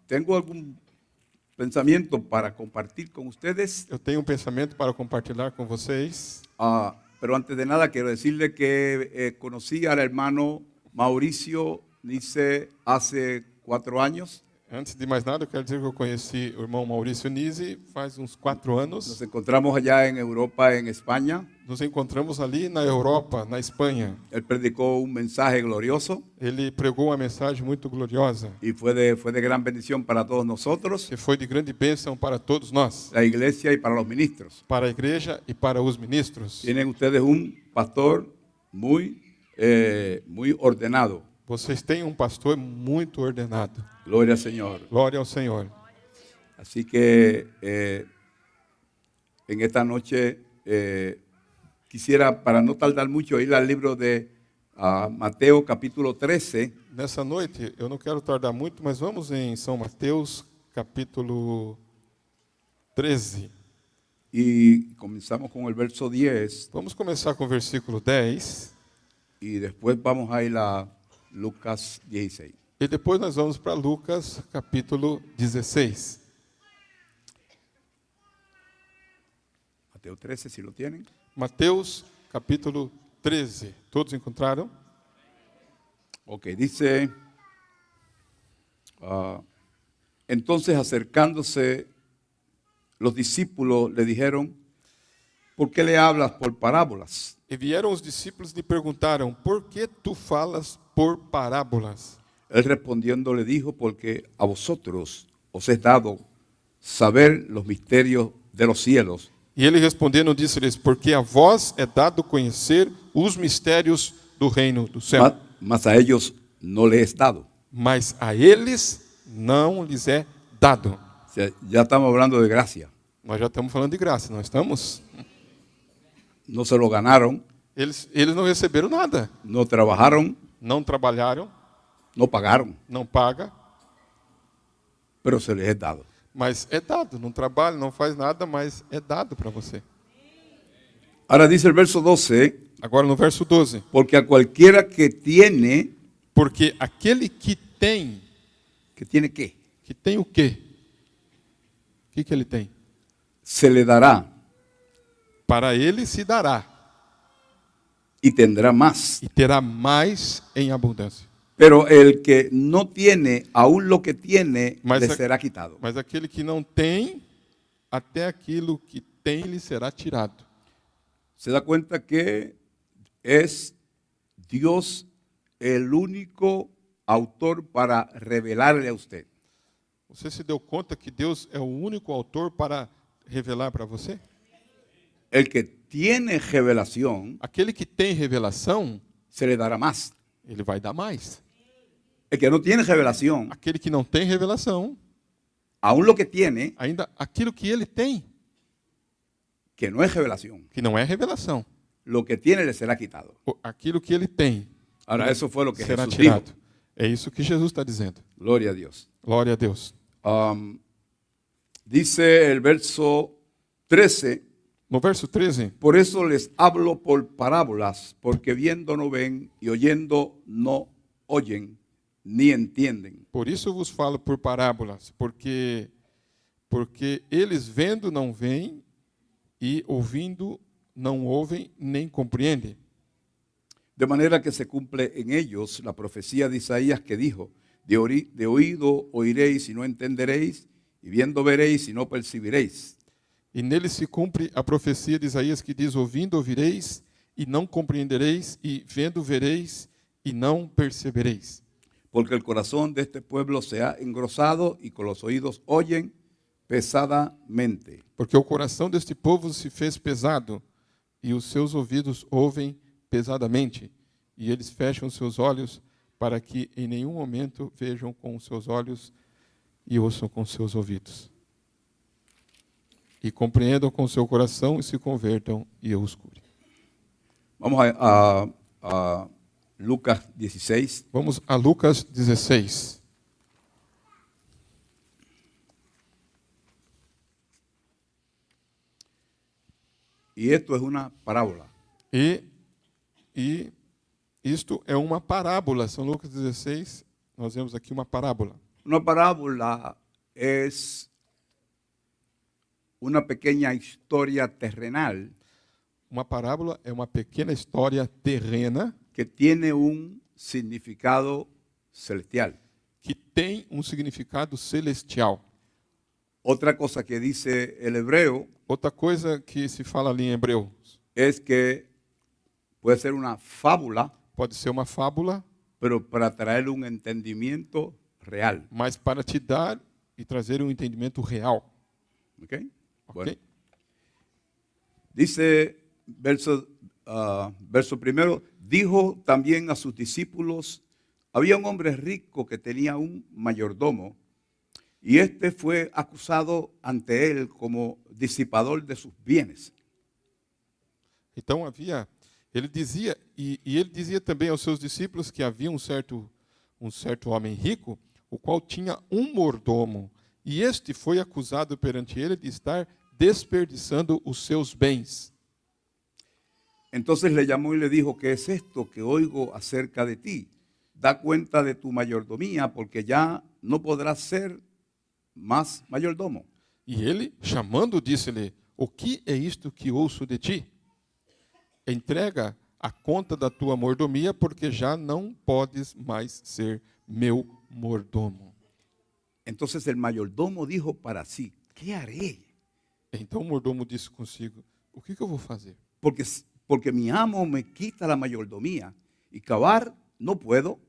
Tengo algún pensamiento para compartir con ustedes. Eu tenho um pensamento para compartilhar com vocês. Pero antes de nada quiero decirle que conocí al hermano Mauricio Nice hace 4 años. Antes de mais nada, eu quero dizer que eu conheci o irmão Maurício Nise faz uns 4 anos. Nos encontramos allá en Europa, en España. Nos encontramos ali na Europa, na Espanha. Él predicó un mensaje glorioso Ele pregou uma mensagem muito gloriosa, y fue de gran bendición para todos nosotros, que foi de grande bênção para todos nós, la iglesia y para los ministros. para a igreja e para os ministros. Tienen ustedes un pastor muy ordenado. Vocês têm um pastor muito ordenado. Gloria al Señor. Glória ao Senhor. Así que en esta noche quisiera, para no tardar mucho, ir al libro de Mateo capítulo 13. Nessa noite, eu não quero tardar muito, mas vamos em São Mateus, capítulo 13. Y comenzamos con el verso 10 Vamos começar com o versículo 10 y después vamos a ir a Lucas 16. e depois nós vamos para Lucas, capítulo 16. Mateo 13, si lo tienen. Mateus, capítulo 13. Todos encontraram? Ok, dice, entonces acercándose los discípulos le dijeron, ¿por qué le hablas por parábolas? E vieram os discípulos e lhe perguntaram, por que tu falas por parábolas? Él respondiendo le dijo, porque a vosotros os es dado saber los misterios de los cielos, E ele respondendo disse-lhes, porque a vós é dado conhecer os mistérios do reino do céu, mas a ellos no les es dado. mas a eles não lhes é dado. O sea, ya estamos hablando de gracia. Nós já estamos falando de graça, não estamos? No se lo ganaron, Eles não receberam nada, no trabajaron, não trabalharam, no pagaron, não paga, pero se les es dado. mas é dado. Não trabalha, não faz nada, mas é dado para você. Ahora dice el verso 12, Agora no verso 12. porque a cualquiera que tiene Porque aquele que tem qué, o quê? O que ele tem? se le dará Para ele se dará y tendrá más. e terá mais em abundância. Pero el que no tiene, aún lo que tiene, Mas le a- será quitado. Mas aquele que não tem, até aquilo que tem lhe será tirado. Se da cuenta que es Dios el único autor para revelarle a usted. Você se deu conta que Deus é o único autor para revelar para você? El que tiene revelación, Aquele que tem revelação, se le dará más. ele vai dar mais. El que no tiene revelación, Aquele que não tem revelação, aún lo que tiene, ainda aquilo que ele tem, que no es revelación, que não é revelação, lo que tiene le será quitado. aquilo que ele tem, Ahora, eso fue lo que será Jesús dijo. tirado. É isso que Jesus está dizendo. Gloria a Dios. Glória a Deus. Dice el verso 13, No verso 13, por eso les hablo por parábolas, porque viendo no ven y oyendo no oyen ni entienden. por isso vos falo por parábolas, porque eles vendo não veem e ouvindo não ouvem nem compreendem. De manera que se cumple en ellos la profecía de Isaías que dijo, de oído oiréis y no entenderéis, y viendo veréis y no percibiréis. E nele se cumpre a profecia de Isaías que diz, ouvindo ouvireis e não compreendereis, e vendo vereis e não percebereis. Porque el corazón de este pueblo se ha engrosado y con los oídos oyen pesadamente. Porque o coração deste povo se fez pesado, e os seus ouvidos ouvem pesadamente, e eles fecham seus olhos para que em nenhum momento vejam com os seus olhos e ouçam com os seus ouvidos. E compreendam com o seu coração e se convertam e eu os cure. Vamos a Lucas 16. Vamos a Lucas 16. Y esto es una parábola. E isto é uma parábola. São Lucas 16, nós vemos aqui uma parábola. Una parábola es una pequeña historia terrenal Uma parábola é uma pequena história terrena que tiene un significado celestial. que tem um significado celestial. Otra cosa que dice el hebreo Outra coisa que se fala ali em hebreu, es que puede ser una fábula, pode ser uma fábula, pero para traer un entendimiento real. mas para te dar e trazer um entendimento real. ¿Ok? Ok? Bueno. Dice verso primero, dijo también a sus discípulos, había un hombre rico que tenía un mayordomo y este fue acusado ante él como disipador de sus bienes. Então ele dizia ele dizia também aos seus discípulos que havia um certo homem rico, o qual tinha um mordomo, e este foi acusado perante ele de estar desperdiçando os seus bens. Entonces le llamó y le dijo, ¿qué es esto que oigo acerca de ti? Da cuenta de tu mayordomía, porque ya no podrás ser más mayordomo. E ele, chamando, disse-lhe: O que é isto que ouço de ti? Entrega a conta da tua mordomia, porque já não podes mais ser meu mordomo. Entonces el mayordomo dijo para sí, ¿qué haré? Então o mordomo disse consigo: O que eu vou fazer? Porque mi amo me quita la mayordomía y cavar no puedo,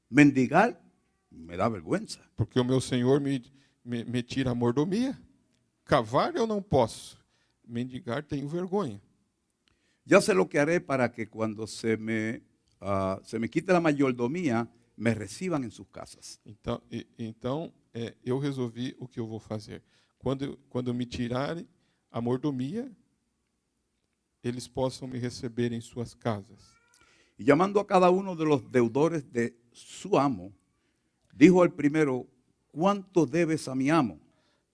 mendigar me da vergüenza. Porque o meu senhor me tira a mordomia. Cavar eu não posso. Mendigar tenho vergonha. Ya sé lo que haré para que cuando se me quite la mayordomía, me reciban en sus casas. Então eu resolvi o que eu vou fazer. Quando me tirarem a mordomia, eles possam me receber em suas casas. Y llamando a cada uno de los deudores de su amo, dijo al primero, ¿cuánto debes a mi amo?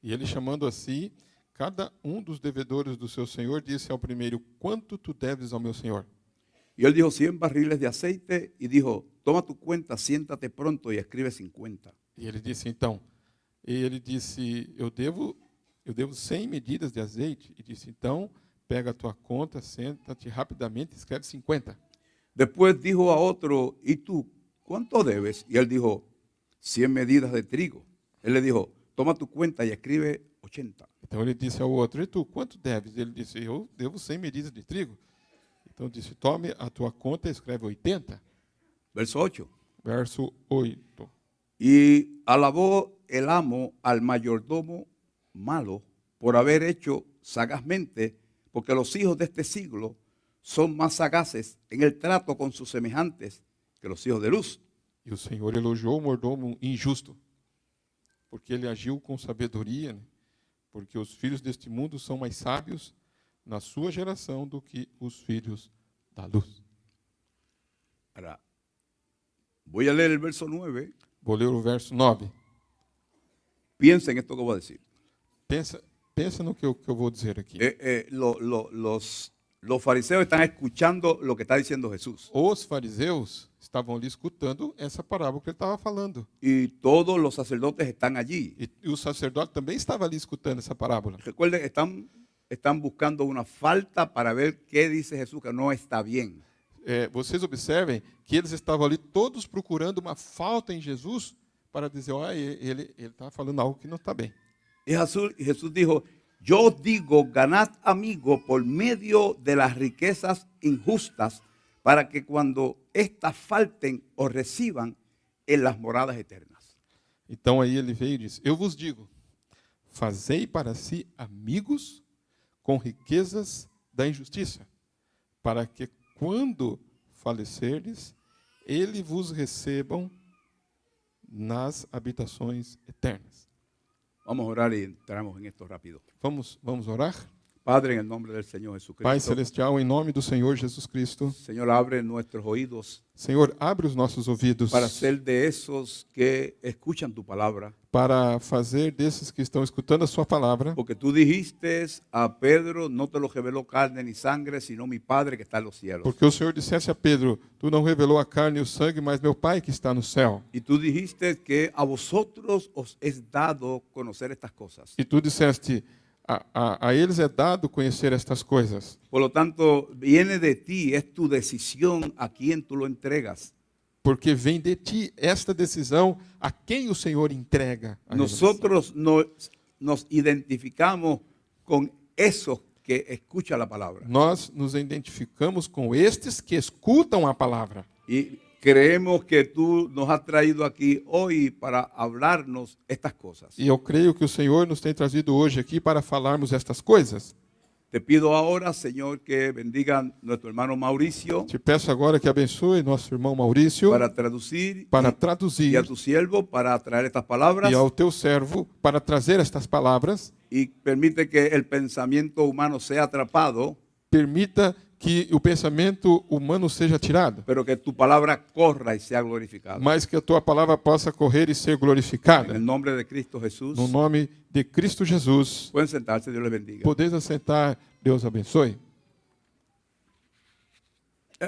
E ele, chamando assim, cada um dos devedores do seu senhor, disse ao primeiro: Quanto tu deves ao meu senhor? Y él dijo 100 barriles de aceite y dijo, toma tu cuenta, siéntate pronto y escribe 50. E ele disse, eu devo 100 medidas de azeite. E disse, então, pega a tua conta, senta-te rapidamente e escreve 50. Después dijo a otro, ¿y tú cuánto debes? Y él dijo, 100 medidas de trigo. Él le dijo, toma tu cuenta y escribe 80. Então ele disse ao outro: E tu, quanto deves? Ele disse: Eu devo 100 medidas de trigo. Então disse: Tome a tua conta e escreve 80. Verso 8. Verso 8. Y alabó el amo al mayordomo malo por haber hecho sagazmente, porque los hijos de este siglo son más sagaces en el trato con sus semejantes que los hijos de luz. E o Senhor elogiou o mordomo injusto, porque ele agiu com sabedoria, né? Porque os filhos deste mundo são mais sábios na sua geração do que os filhos da luz. Ahora, voy a leer el verso 9. Vou ler o verso 9. Piensa en esto que voy a decir. Pensa no que eu vou dizer aqui. Los fariseos están escuchando lo que está diciendo Jesús. Os fariseus estavam ali escutando essa parábola que ele estava falando. Y todos los sacerdotes están allí. E o sacerdote também estava ali escutando essa parábola. Recuerden, están buscando una falta para ver qué dice Jesús que no está bien. Vocês observem que eles estavam ali todos procurando uma falta em Jesus para dizer, olha, ele está falando algo que não está bem. Y Jesús dijo, yo os digo, ganad amigos por medio de las riquezas injustas, para que cuando éstas falten os reciban en las moradas eternas. Então aí ele veio e disse, eu vos digo, fazei para si amigos com riquezas da injustiça, para que quando falecerdes, ele vos recebam nas habitações eternas. Vamos a orar y entramos en esto rápido. Vamos orar? Padre, en el nombre del Señor Jesucristo. Pai celestial, em nome do Senhor Jesus Cristo. Señor, abre nuestros oídos Senhor, abre os nossos ouvidos para ser de esos que escuchan tu palabra, para fazer desses que estão escutando a sua palavra, Porque tú dijiste a Pedro, no te lo reveló carne ni sangre, sino mi Padre que está en los cielos. porque o Senhor dissesse a Pedro, tu não revelou a carne e o sangue, mas meu Pai que está no céu. Y tú dijiste que a vosotros os es dado conocer estas cosas. E tu disseste, a eles é dado conhecer estas coisas. Por lo tanto, viene de ti, es tu decisión a quién tú lo entregas. Porque vem de ti esta decisão a quem o Senhor entrega a revelação. Nosotros nos identificamos con esos que escuchan la palabra. Nós nos identificamos com estes que escutam a palavra. Y creemos que tú nos has traído aquí hoy para hablarnos estas cosas. E eu creio que o Senhor nos tem trazido hoje aqui para falarmos estas coisas. Te pido ahora, Señor, que bendiga a nuestro hermano Mauricio Te peço agora que abençoe nosso irmão Maurício para traducir para y traduzir a tu siervo para traer estas palabras e ao teu servo para trazer estas palavras. y permite que el pensamiento humano sea atrapado, Permita que o pensamento humano seja tirado, pero que tu palabra corra y sea glorificada. mas que a tua palavra possa correr e ser En glorificada. el nombre de Cristo Jesús. No nome de Cristo Jesus. Pueden sentarse, Dios les bendiga. Podeis assentar, Deus abençoe.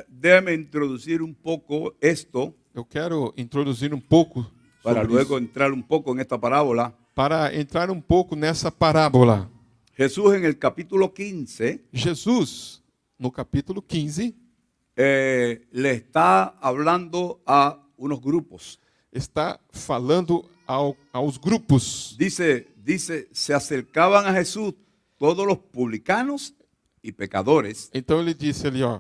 Déjame introducir un poco esto Eu quero introduzir um pouco para sobre luego isso, entrar un poco en esta parábola. para entrar um pouco nessa parábola. Jesús en el capítulo 15 Jesus, no capítulo 15, le está hablando a unos grupos. está falando aos grupos. Dice, se acercaban a Jesús todos los publicanos y pecadores Então ele disse ali, ó,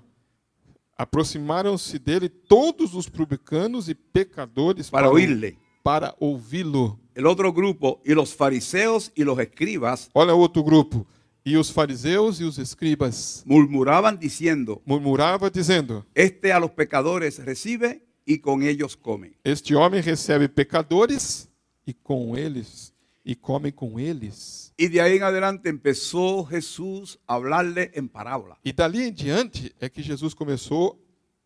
aproximaram-se dele todos os publicanos e pecadores para oírle. para ouvi-lo. El otro grupo, y los fariseos y los escribas Olha outro grupo. E os fariseus e os escribas murmuraban diciendo, murmurava dizendo: este a los pecadores recibe y con ellos come. Este homem recebe pecadores e come com eles. Y de ahí en adelante empezó Jesús a hablarle en parábola. E dali em diante é que Jesus começou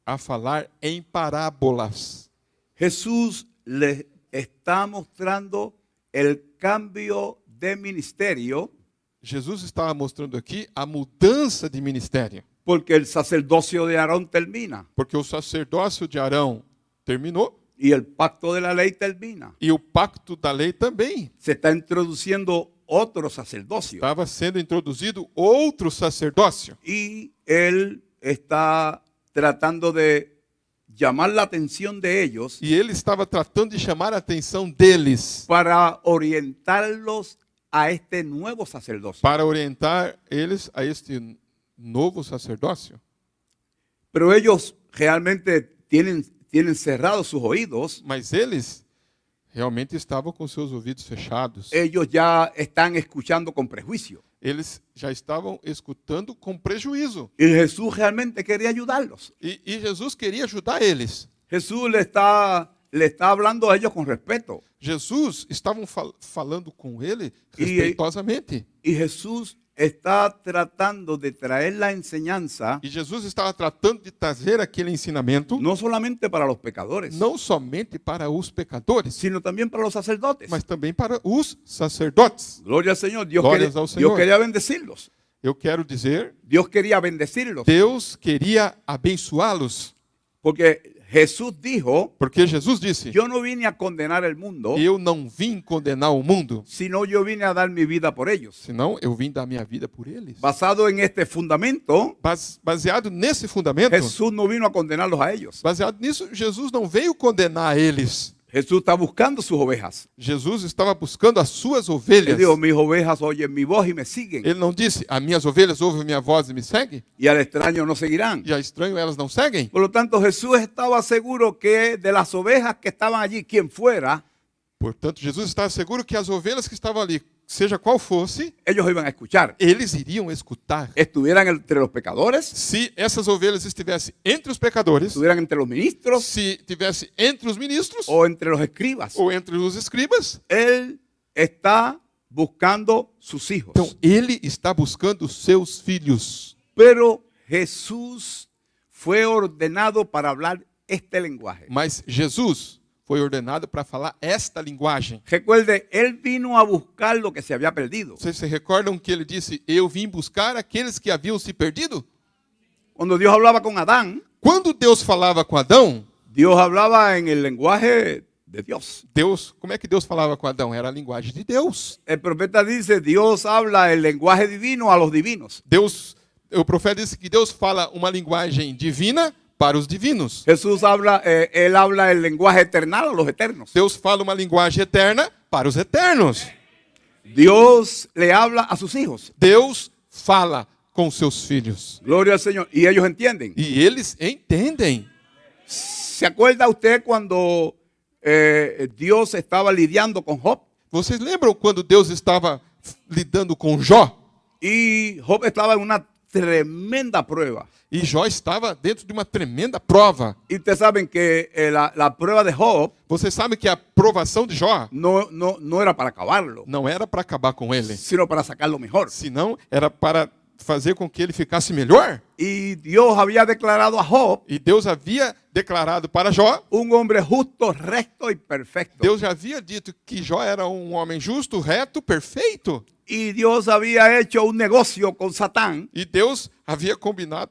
a falar em parábolas. Jesús les está mostrando el cambio de ministerio Jesus estava mostrando aqui a mudança de ministério, porque el sacerdocio de Aarón termina porque o sacerdócio de Arão terminou y el pacto de la ley termina. e o pacto da lei também. Se está introduciendo otro sacerdocio Estava sendo introduzido outro sacerdócio. y él está tratando de llamar la atención de ellos E ele estava tratando de chamar a atenção deles para orientarlos a este nuevo sacerdocio. para orientar eles a este novo sacerdócio. Pero ellos realmente tienen cerrados sus oídos. Mas eles realmente estavam com seus ouvidos fechados. Ellos ya están escuchando con prejuicio. Eles já estavam escutando com prejuízo. Y Jesús realmente quería ayudarlos. E Jesus queria ajudar eles. Jesús le está hablando a ellos con respeto. Jesus estavam falando com ele respeitosamente. Y Jesús está tratando de traer la enseñanza E Jesus estava tratando de trazer aquele ensinamento no solamente para los pecadores, não somente para os pecadores, sino también para los sacerdotes. mas também para os sacerdotes. Gloria al Señor. Glorias ao Señor. Dios quería bendecirlos. Eu quero dizer, Dios quería bendecirlos. Deus queria abençoá-los, Porque Jesús dijo, porque Jesus disse: yo no vine a condenar el mundo, eu não vim condenar o mundo, sino yo vine a dar mi vida por ellos. senão eu vim dar minha vida por eles. Basado en este fundamento, Baseado nesse fundamento, Jesús no vino a condenarlos a ellos. baseado nisso, Jesus não veio condenar eles. Jesús está buscando sus ovejas. Jesus estava buscando as suas Él ovelhas. dijo, mis ovejas oyen mi voz y me siguen. Ele não disse: as minhas ovelhas ouvem minha voz e me seguem, Y al extraño no seguirán. e a estranho elas não seguem. Por lo tanto, Jesús estaba seguro que de las ovejas que estaban allí, quien fuera, Portanto, Jesus estava seguro que as ovelhas que estavam ali, seja qual fosse, ellos iban a escuchar. eles iriam escutar. Estuvieran entre los pecadores, Se essas ovelhas estivessem entre os pecadores, estuvieran entre los ministros se estivesse entre os ministros o entre los escribas. ou entre os escribas, Él está buscando sus hijos. então ele está buscando seus filhos. Pero Jesús fue ordenado para hablar este lenguaje. Mas Jesus foi ordenado para falar esta linguagem. Recuerde, él vino a buscar lo que se había perdido. Vocês se recordam que ele disse, eu vim buscar aqueles que haviam se perdido? Cuando Dios hablaba con Adán, Quando Deus falava com Adão, Dios hablaba en el lenguaje de Dios. como é que Deus falava com Adão? Era a linguagem de Deus. El profeta dice, Dios habla el lenguaje divino a los divinos. O profeta disse que Deus fala uma linguagem divina para os divinos. Jesús habla, él habla el lenguaje eternal a los eternos. Deus fala uma linguagem eterna para os eternos. Dios le habla a sus hijos. Deus fala com seus filhos. Gloria al Señor. Y ellos entienden. E eles entendem. ¿Se acuerda usted cuando Dios estaba lidiando con Job? Vocês lembram quando Deus estava lidando com Jó? Y Job estaba en una tremenda prueba. E Jó estava dentro de uma tremenda prova. Y ustedes saben que la prueba de Job Vocês sabem que a provação de Jó no era para acabarlo, não era para acabar com ele, sino para sacarlo mejor. senão era para fazer com que ele ficasse melhor. Y Dios había declarado a Job E Deus havia declarado para Jó, un hombre justo, recto y perfecto. Deus já havia dito que Jó era um homem justo, reto, perfeito. Y Dios había hecho un negocio con Satán. E Deus havia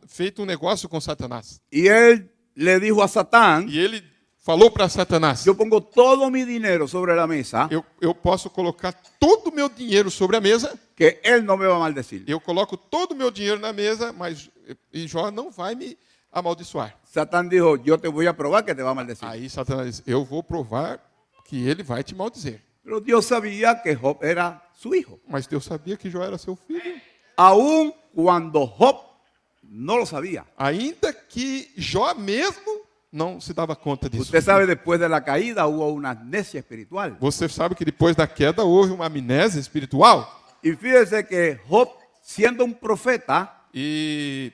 feito um negócio com Satanás. Y él le dijo a Satán, E ele falou para Satanás, yo pongo todo mi dinero sobre la mesa, eu posso colocar todo o meu dinheiro sobre a mesa, que él no me va a maldecir. eu coloco todo o meu dinheiro na mesa, mas e Jó não vai me amaldiçoar. Satán dijo, yo te voy a probar que te va a maldecir. Aí Satanás disse, eu vou provar que ele vai te maldizer. Pero Dios sabía que Job era su hijo. Mas Deus sabia que Jó era seu filho. Aun cuando Job no lo sabía. Ainda que Jó mesmo não se dava conta disso. Usted sabe, después de la caída hubo una amnesia espiritual. Você sabe que depois da queda houve uma amnésia espiritual. Y fíjese que Job, siendo un profeta, E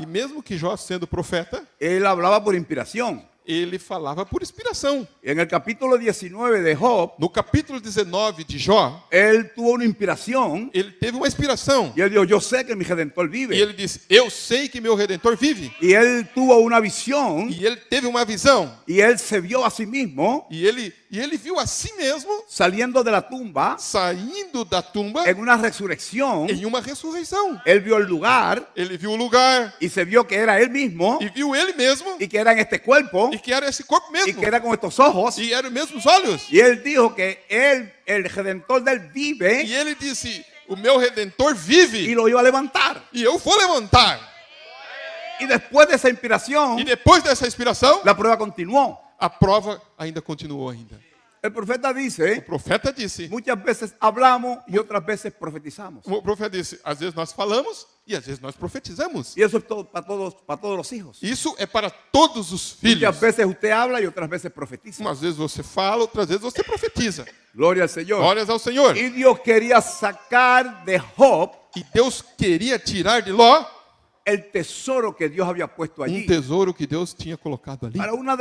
mesmo que Jó sendo profeta, él hablaba por inspiración. ele falava por inspiração. En el capítulo 19 de Job, No capítulo 19 de Jó, él tuvo una inspiración ele teve uma inspiração. y él dijo, yo sé que mi Redentor E vive. ele disse, eu sei que meu Redentor vive. Y él tuvo una visión E ele teve uma visão. y él se vio a sí mismo E ele viu a si mesmo saliendo de la tumba saindo da tumba en una resurrección. em uma ressurreição. Él vio el lugar Ele viu o lugar y se vio que era él mismo e viu ele mesmo y que era en este cuerpo e que era esse corpo y mesmo. que era con estos ojos. E eram os mesmos olhos. Y él dijo que él, el Redentor de él, vive E ele disse, o meu Redentor vive y lo iba a levantar. e eu vou levantar. Y después de esa inspiración, E depois dessa inspiração, la prueba continuó. a prova ainda continuou ainda. El profeta O dice, profeta disse, muchas veces hablamos y otras veces profetizamos. o profeta disse, às vezes nós falamos e às vezes nós profetizamos. Y eso es todo para todos los hijos. Isso é para todos os filhos. Muchas veces usted habla y otras veces profetiza. Umas vezes você fala, outras vezes você profetiza. Gloria al Señor. Glórias ao Senhor. Y Dios quería sacar de Job E Deus queria tirar de Ló el tesoro que Dios había puesto allí. tesouro que Deus tinha colocado ali. Para una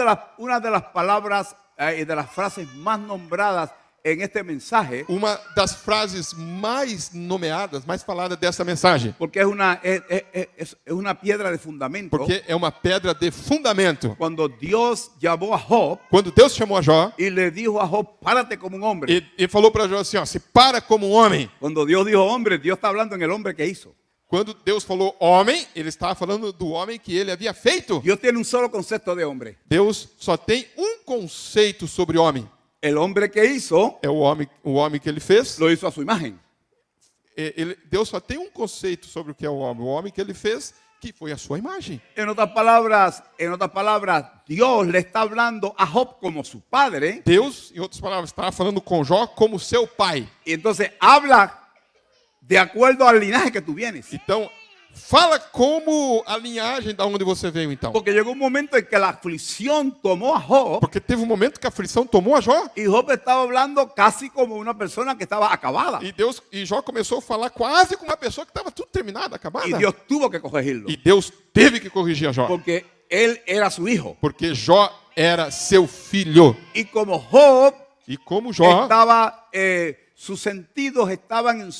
de las palabras y de las frases más nombradas en este mensaje, Uma das frases mais nomeadas, mais faladas dessa mensagem. porque es una piedra de fundamento. Porque é uma pedra de fundamento. Cuando Dios llamó a Job Quando Deus chamou a Jó, y le dijo a Job, párate como un hombre. ele falou para Jó assim, ó, se para como um homem. Cuando Dios dijo hombre, Dios está hablando en el hombre que hizo. Quando Deus falou homem, ele estava falando do homem que ele havia feito. Dios tiene un solo concepto de hombre. Deus só tem um conceito sobre homem. El hombre que hizo, É o homem que ele fez. lo hizo a su imagen. Deus só tem um conceito sobre o que é o homem que ele fez, que foi a sua imagem. En otras palabras, Dios le está hablando a Job como su padre. Deus, em outras palavras, estava falando com Jó como seu pai. Y entonces habla de acuerdo al linaje que tú vienes. Então, fala como a linhagem da onde você veio, então. Porque llegó un momento en que la aflicción tomó a Job Porque teve um momento que a aflição tomou a Jó. y Job estaba hablando casi como una persona que estaba acabada. E Jó começou a falar quase com uma pessoa que estava tudo terminada, acabada. Y Dios tuvo que corregirlo. E Deus teve que corrigir a Jó. Porque él era su hijo. Porque Jó era seu filho. Y como Job E como Jó, estaba, sus sentidos estaban en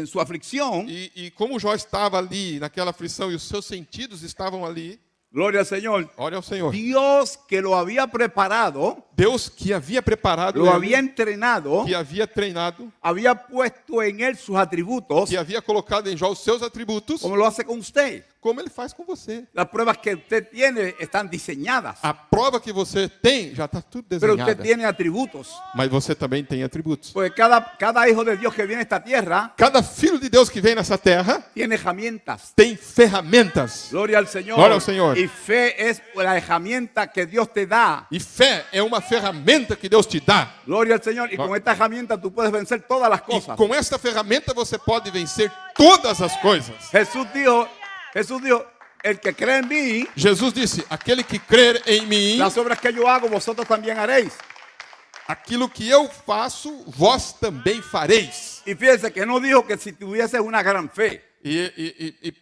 su aflicción, e como Jó estava ali naquela aflição e os seus sentidos estavam ali, Gloria al Señor. Ore ao Senhor. Dios que lo había preparado, Deus que havia preparado lo ele, había entrenado, que havia treinado, había puesto en él sus atributos, que havia colocado em Jó os seus atributos, como lo hace con usted. como ele faz com você. Las pruebas que usted tiene están diseñadas, A prova que você tem já está tudo pero usted desenhada. tiene atributos. Mas você também tem atributos. Porque cada hijo de Dios que viene a esta tierra Cada filho de Deus que vem nessa terra tiene herramientas. tem ferramentas. Gloria al Señor. Gloria al Señor. Y fe es la herramienta que Dios te da. E fé é uma ferramenta que Deus te dá. Gloria al Señor. Y con esta herramienta tú puedes vencer todas las E cosas. com esta ferramenta você pode vencer todas as coisas. Jesús dijo, el que cree en mí, Jesus disse: aquele que crer em mim, las obras que yo hago, vosotros también haréis. aquilo que eu faço, vós também fareis. Y fíjense que no dijo que si tuvieses una gran fe. E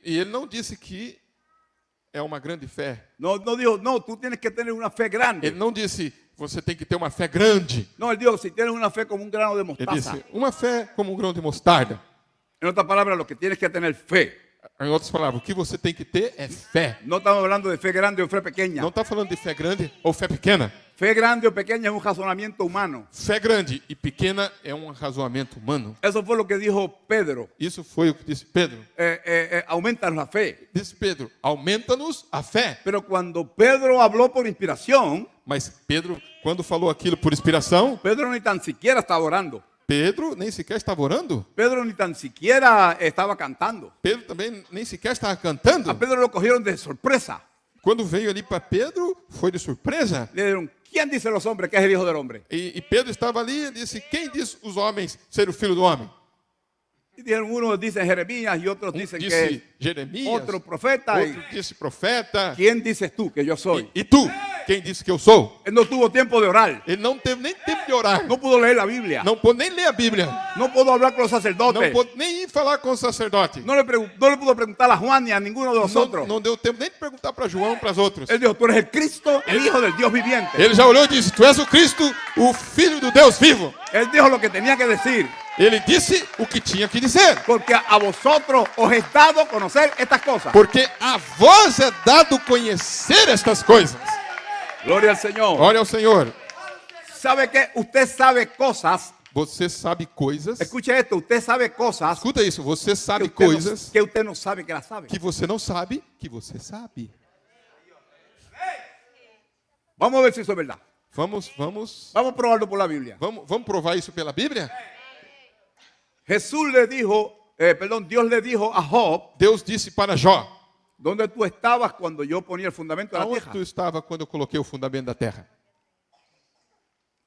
ele não disse que é uma grande fé. No dijo, no, tú tienes que tener una fe grande. Ele não disse: você tem que ter uma fé grande. No, él dijo, si tienes una fe como un grano de Ele mostaza. disse: uma fé como um grão de mostarda. En otras palabras, lo que tienes que tener fe. Em outras palavras, o que você tem que ter é fé. No estamos hablando de fe grande o fe pequeña. Não está falando de fé grande ou fé pequena. Fe grande o pequeña es un razonamiento humano. Fé grande e pequena é um razoamento humano. Eso fue lo que dijo Pedro. Isso foi o que disse Pedro. Aumenta la fe. Disse Pedro: aumenta-nos a fé. Pero cuando Pedro habló por inspiración, Mas Pedro, quando falou aquilo por inspiração, Pedro ni tan siquiera estaba orando. Pedro nem sequer estava orando. Pedro ni tan siquiera estaba cantando. Pedro também nem sequer estava A cantando. Pedro lo cogieron de sorpresa. Quando veio ali para Pedro, foi de surpresa. Le dijeron, ¿quién dice los hombres que es el Hijo del Hombre? E Pedro estava ali e disse: quem diz os homens ser o filho do homem? Y dijeron, unos dicen Jeremías y otros dicen que Disse es Jeremias, otro profeta. outro disse profeta. ¿Quién dices tú que yo soy? E tu, quem disse que eu sou? Él no tuvo tiempo de orar. Ele não teve nem tempo de orar. No pudo leer la Biblia. Não pôde nem ler a Bíblia. No pudo hablar con los Não sacerdotes. pôde nem ir falar com o sacerdote. No le pudo preguntar a Juan ni a ninguno de nosotros. Não deu tempo nem de perguntar para João, para os outros. Él dijo, tú eres el Cristo, el Hijo del Dios viviente. Ele já olhou e disse: tu és o Cristo, o Filho do Deus vivo. Él dijo lo que tenía que decir. Ele disse o que tinha que dizer. Porque a vosotros os he dado conocer estas cosas. Porque a vós é dado conhecer estas coisas. Gloria al Señor. Olha ao Senhor. ¿Sabe qué? Usted sabe cosas. Você sabe coisas. Escuche esto. Usted sabe cosas Escuta isso. Você sabe que usted, coisas que usted no sabe que las sabe. que você não sabe que você sabe. Vamos a ver si eso es verdad. Vamos Vamos a probarlo por la Biblia. provar isso pela Bíblia? Jesús le dijo, Dios le dijo a Job, Deus disse para Jó: ¿dónde tú estabas cuando yo ponía el fundamento de la aonde tierra? tu estava quando eu coloquei o fundamento da terra?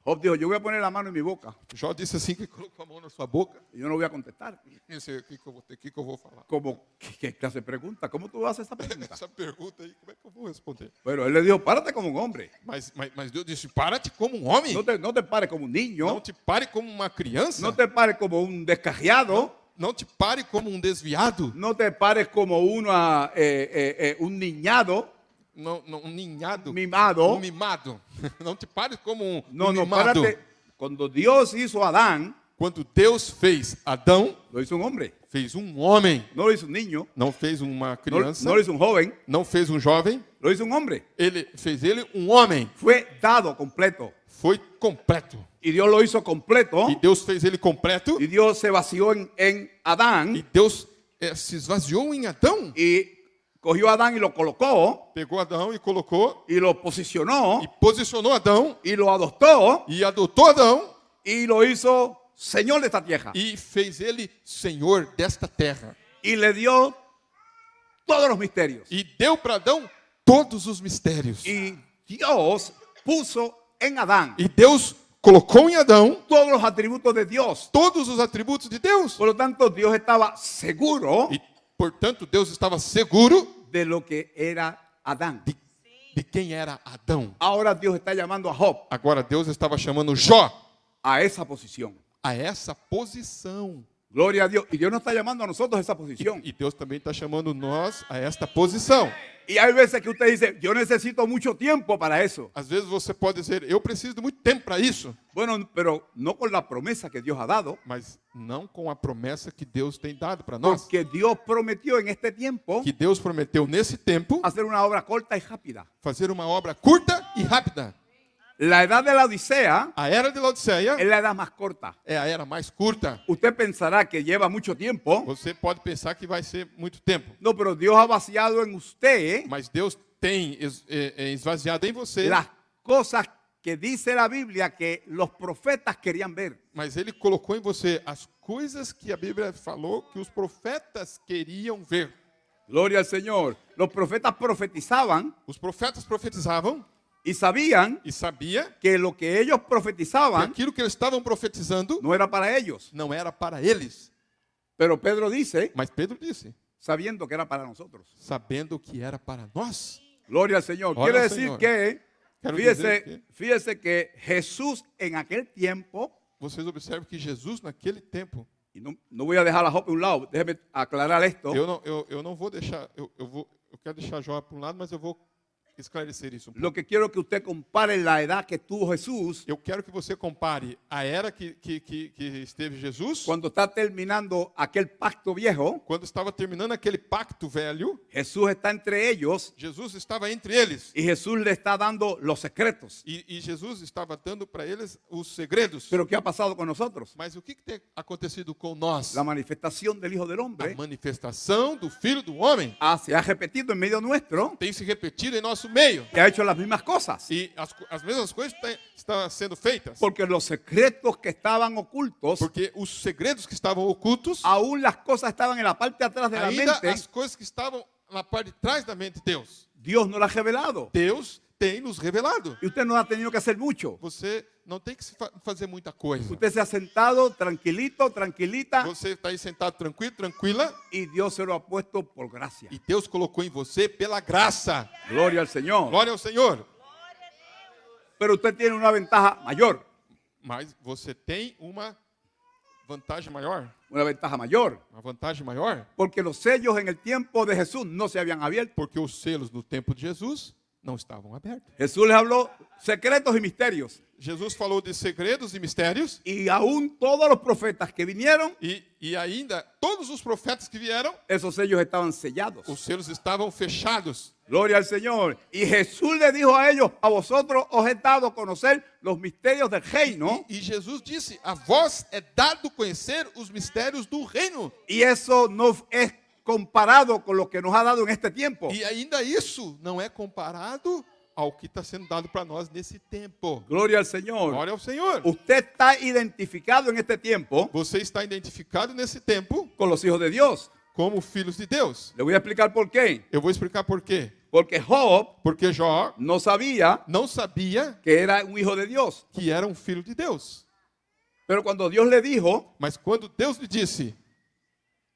Job dijo, yo voy a poner la mano en mi boca Jó disse assim que colocou a mão na sua boca. y yo no voy a contestar. Eu sei o que eu vou falar. Como, ¿qué clase de pregunta? ¿Cómo tú haces esa pregunta? Essa pergunta aí, como é que eu vou responder? Pero él le dijo, párate como un hombre. Mas Deus disse: para-te como um homem. No te pares como un niño. Não te pare como uma criança. No te pares como un descarriado. Não te pare como um desviado. No te pares como un niñado, Um ninhado. mimado. Um mimado. Não te pare como um No, no, mimado. párate. Cuando Dios hizo a Adán, Quando Deus fez Adão, lo hizo un hombre. fez um homem. No lo hizo un niño. Não fez uma No, criança. no lo hizo un joven. Não fez um jovem. Lo hizo un hombre. Ele fez ele um homem. Fue dado completo. Foi completo. Y Dios lo hizo completo. E Deus fez ele completo. Y Dios se vació en Adán. E Deus se esvaziou em Adão. Y cogió a Adán y lo colocó. Pegou Adão e colocou. Y lo posicionó. E posicionou Adão. Y lo adoptó. E adotou Adão. Y lo hizo Señor de esta tierra. E fez ele senhor desta terra. Y le dio todos los misterios. E deu para Adão todos os mistérios. Y Dios puso en Adán E Deus colocou em Adão todos los atributos de Dios. todos os atributos de Deus. Por lo tanto, Dios estaba seguro E, portanto, Deus estava seguro de lo que era Adán. de quem era Adão. Ahora Dios está llamando a Job Agora Deus estava chamando Jó a esa posición. a essa posição. Gloria a Dios. Y Dios nos está llamando a nosotros a esa posición. E Deus também está chamando nós a esta posição. Y hay veces que usted dice, yo necesito mucho tiempo para eso. Às vezes você pode dizer, eu preciso de muito tempo para isso, Bueno, pero no con la promesa que Dios ha dado. mas não com a promessa que Deus tem dado para nós. Porque Dios prometió en este tiempo Que Deus prometeu nesse tempo hacer una obra corta y rápida. fazer uma obra curta e rápida. La edad de la Odisea A era de Laodiceia es la edad más corta. é a era mais curta. Usted pensará que lleva mucho tiempo. Você pode pensar que vai ser muito tempo, No, pero Dios ha vaciado en usted mas Deus tem esvaziado em você, las cosas que dice la Biblia que los profetas querían ver. mas Ele colocou em você as coisas que a Bíblia falou que os profetas queriam ver. Gloria al Señor. Los profetas profetizaban Os profetas profetizavam y sabían e sabia que lo que ellos que profetizaban aquilo que eles estavam profetizando no era para ellos. não era para eles. Pero Pedro dice, Mas Pedro disse, sabiendo que era para nosotros. sabendo que era para nós. Gloria al Señor. Gloria Quiere al decir Señor. que, Quero dizer que fíjese que Jesús en aquel tiempo, vocês observam que Jesus naquele tempo, y no voy a dejar a Job a un lado, déjeme aclarar esto. eu não vou deixar, eu quero deixar Jó para um lado, mas eu vou esclarecer isso um pouco. Lo que quiero que usted compare la edad que tuvo Jesús Eu quero que você compare a era que esteve Jesus, cuando está terminando aquel pacto viejo. quando estava terminando aquele pacto velho. Jesús está entre ellos Jesus estava entre eles y Jesús le está dando los secretos. e Jesus estava dando para eles os segredos. Pero ¿qué ha pasado con nosotros? Mas o que tem acontecido com nós? La manifestación del Hijo del A Hombre manifestação do Filho do Homem se ha repetido en medio nuestro tem se repetido em nosso meio. y ha hecho las mismas cosas. E as mesmas coisas estão sendo feitas. Porque los secretos que estaban ocultos, Porque os segredos que estavam ocultos, aún las cosas estaban en la parte de atrás de la ainda mente, as coisas que estavam na parte de trás da mente de Deus, Dios nos las ha revelado. Deus tem nos revelado. Y usted no ha tenido que hacer mucho. Você não tem que fazer muita coisa. Usted se ha sentado tranquilito, tranquilita, Você está aí sentado tranquilo, tranquila, y Dios se lo ha puesto por gracia. e Deus colocou em você pela graça. Gloria al Señor. Glória ao Senhor. Pero usted tiene una ventaja mayor, Mas você tem uma vantagem maior. una ventaja mayor, Uma vantagem maior, porque los sellos en el tiempo de Jesús no se habían abierto. porque os selos no tempo de Jesus não estavam abertos. Jesús les habló secretos y misterios. Jesus falou de segredos e mistérios, Y aún todos los profetas que vinieron, e ainda todos os profetas que vieram, esos sellos estaban sellados. os selos estavam fechados. Gloria al Señor. Y Jesús le dijo a ellos, a vosotros os he dado a conocer los misterios del reino. E Jesus disse, a vós é dado conhecer os mistérios do reino. Y eso no es comparado con lo que nos ha dado en este tiempo. E ainda isso não é comparado ao que está sendo dado para nós nesse tempo. Gloria al Señor. Glória ao Senhor. Usted está identificado en este tiempo Você está identificado nesse tempo con los hijos de Dios. como filhos de Deus. Le voy a explicar por qué. Eu vou explicar por quê. Porque Job Porque Jó no sabía não sabia que era un hijo de Dios. que era um filho de Deus. Pero cuando Dios le dijo, Mas quando Deus lhe disse,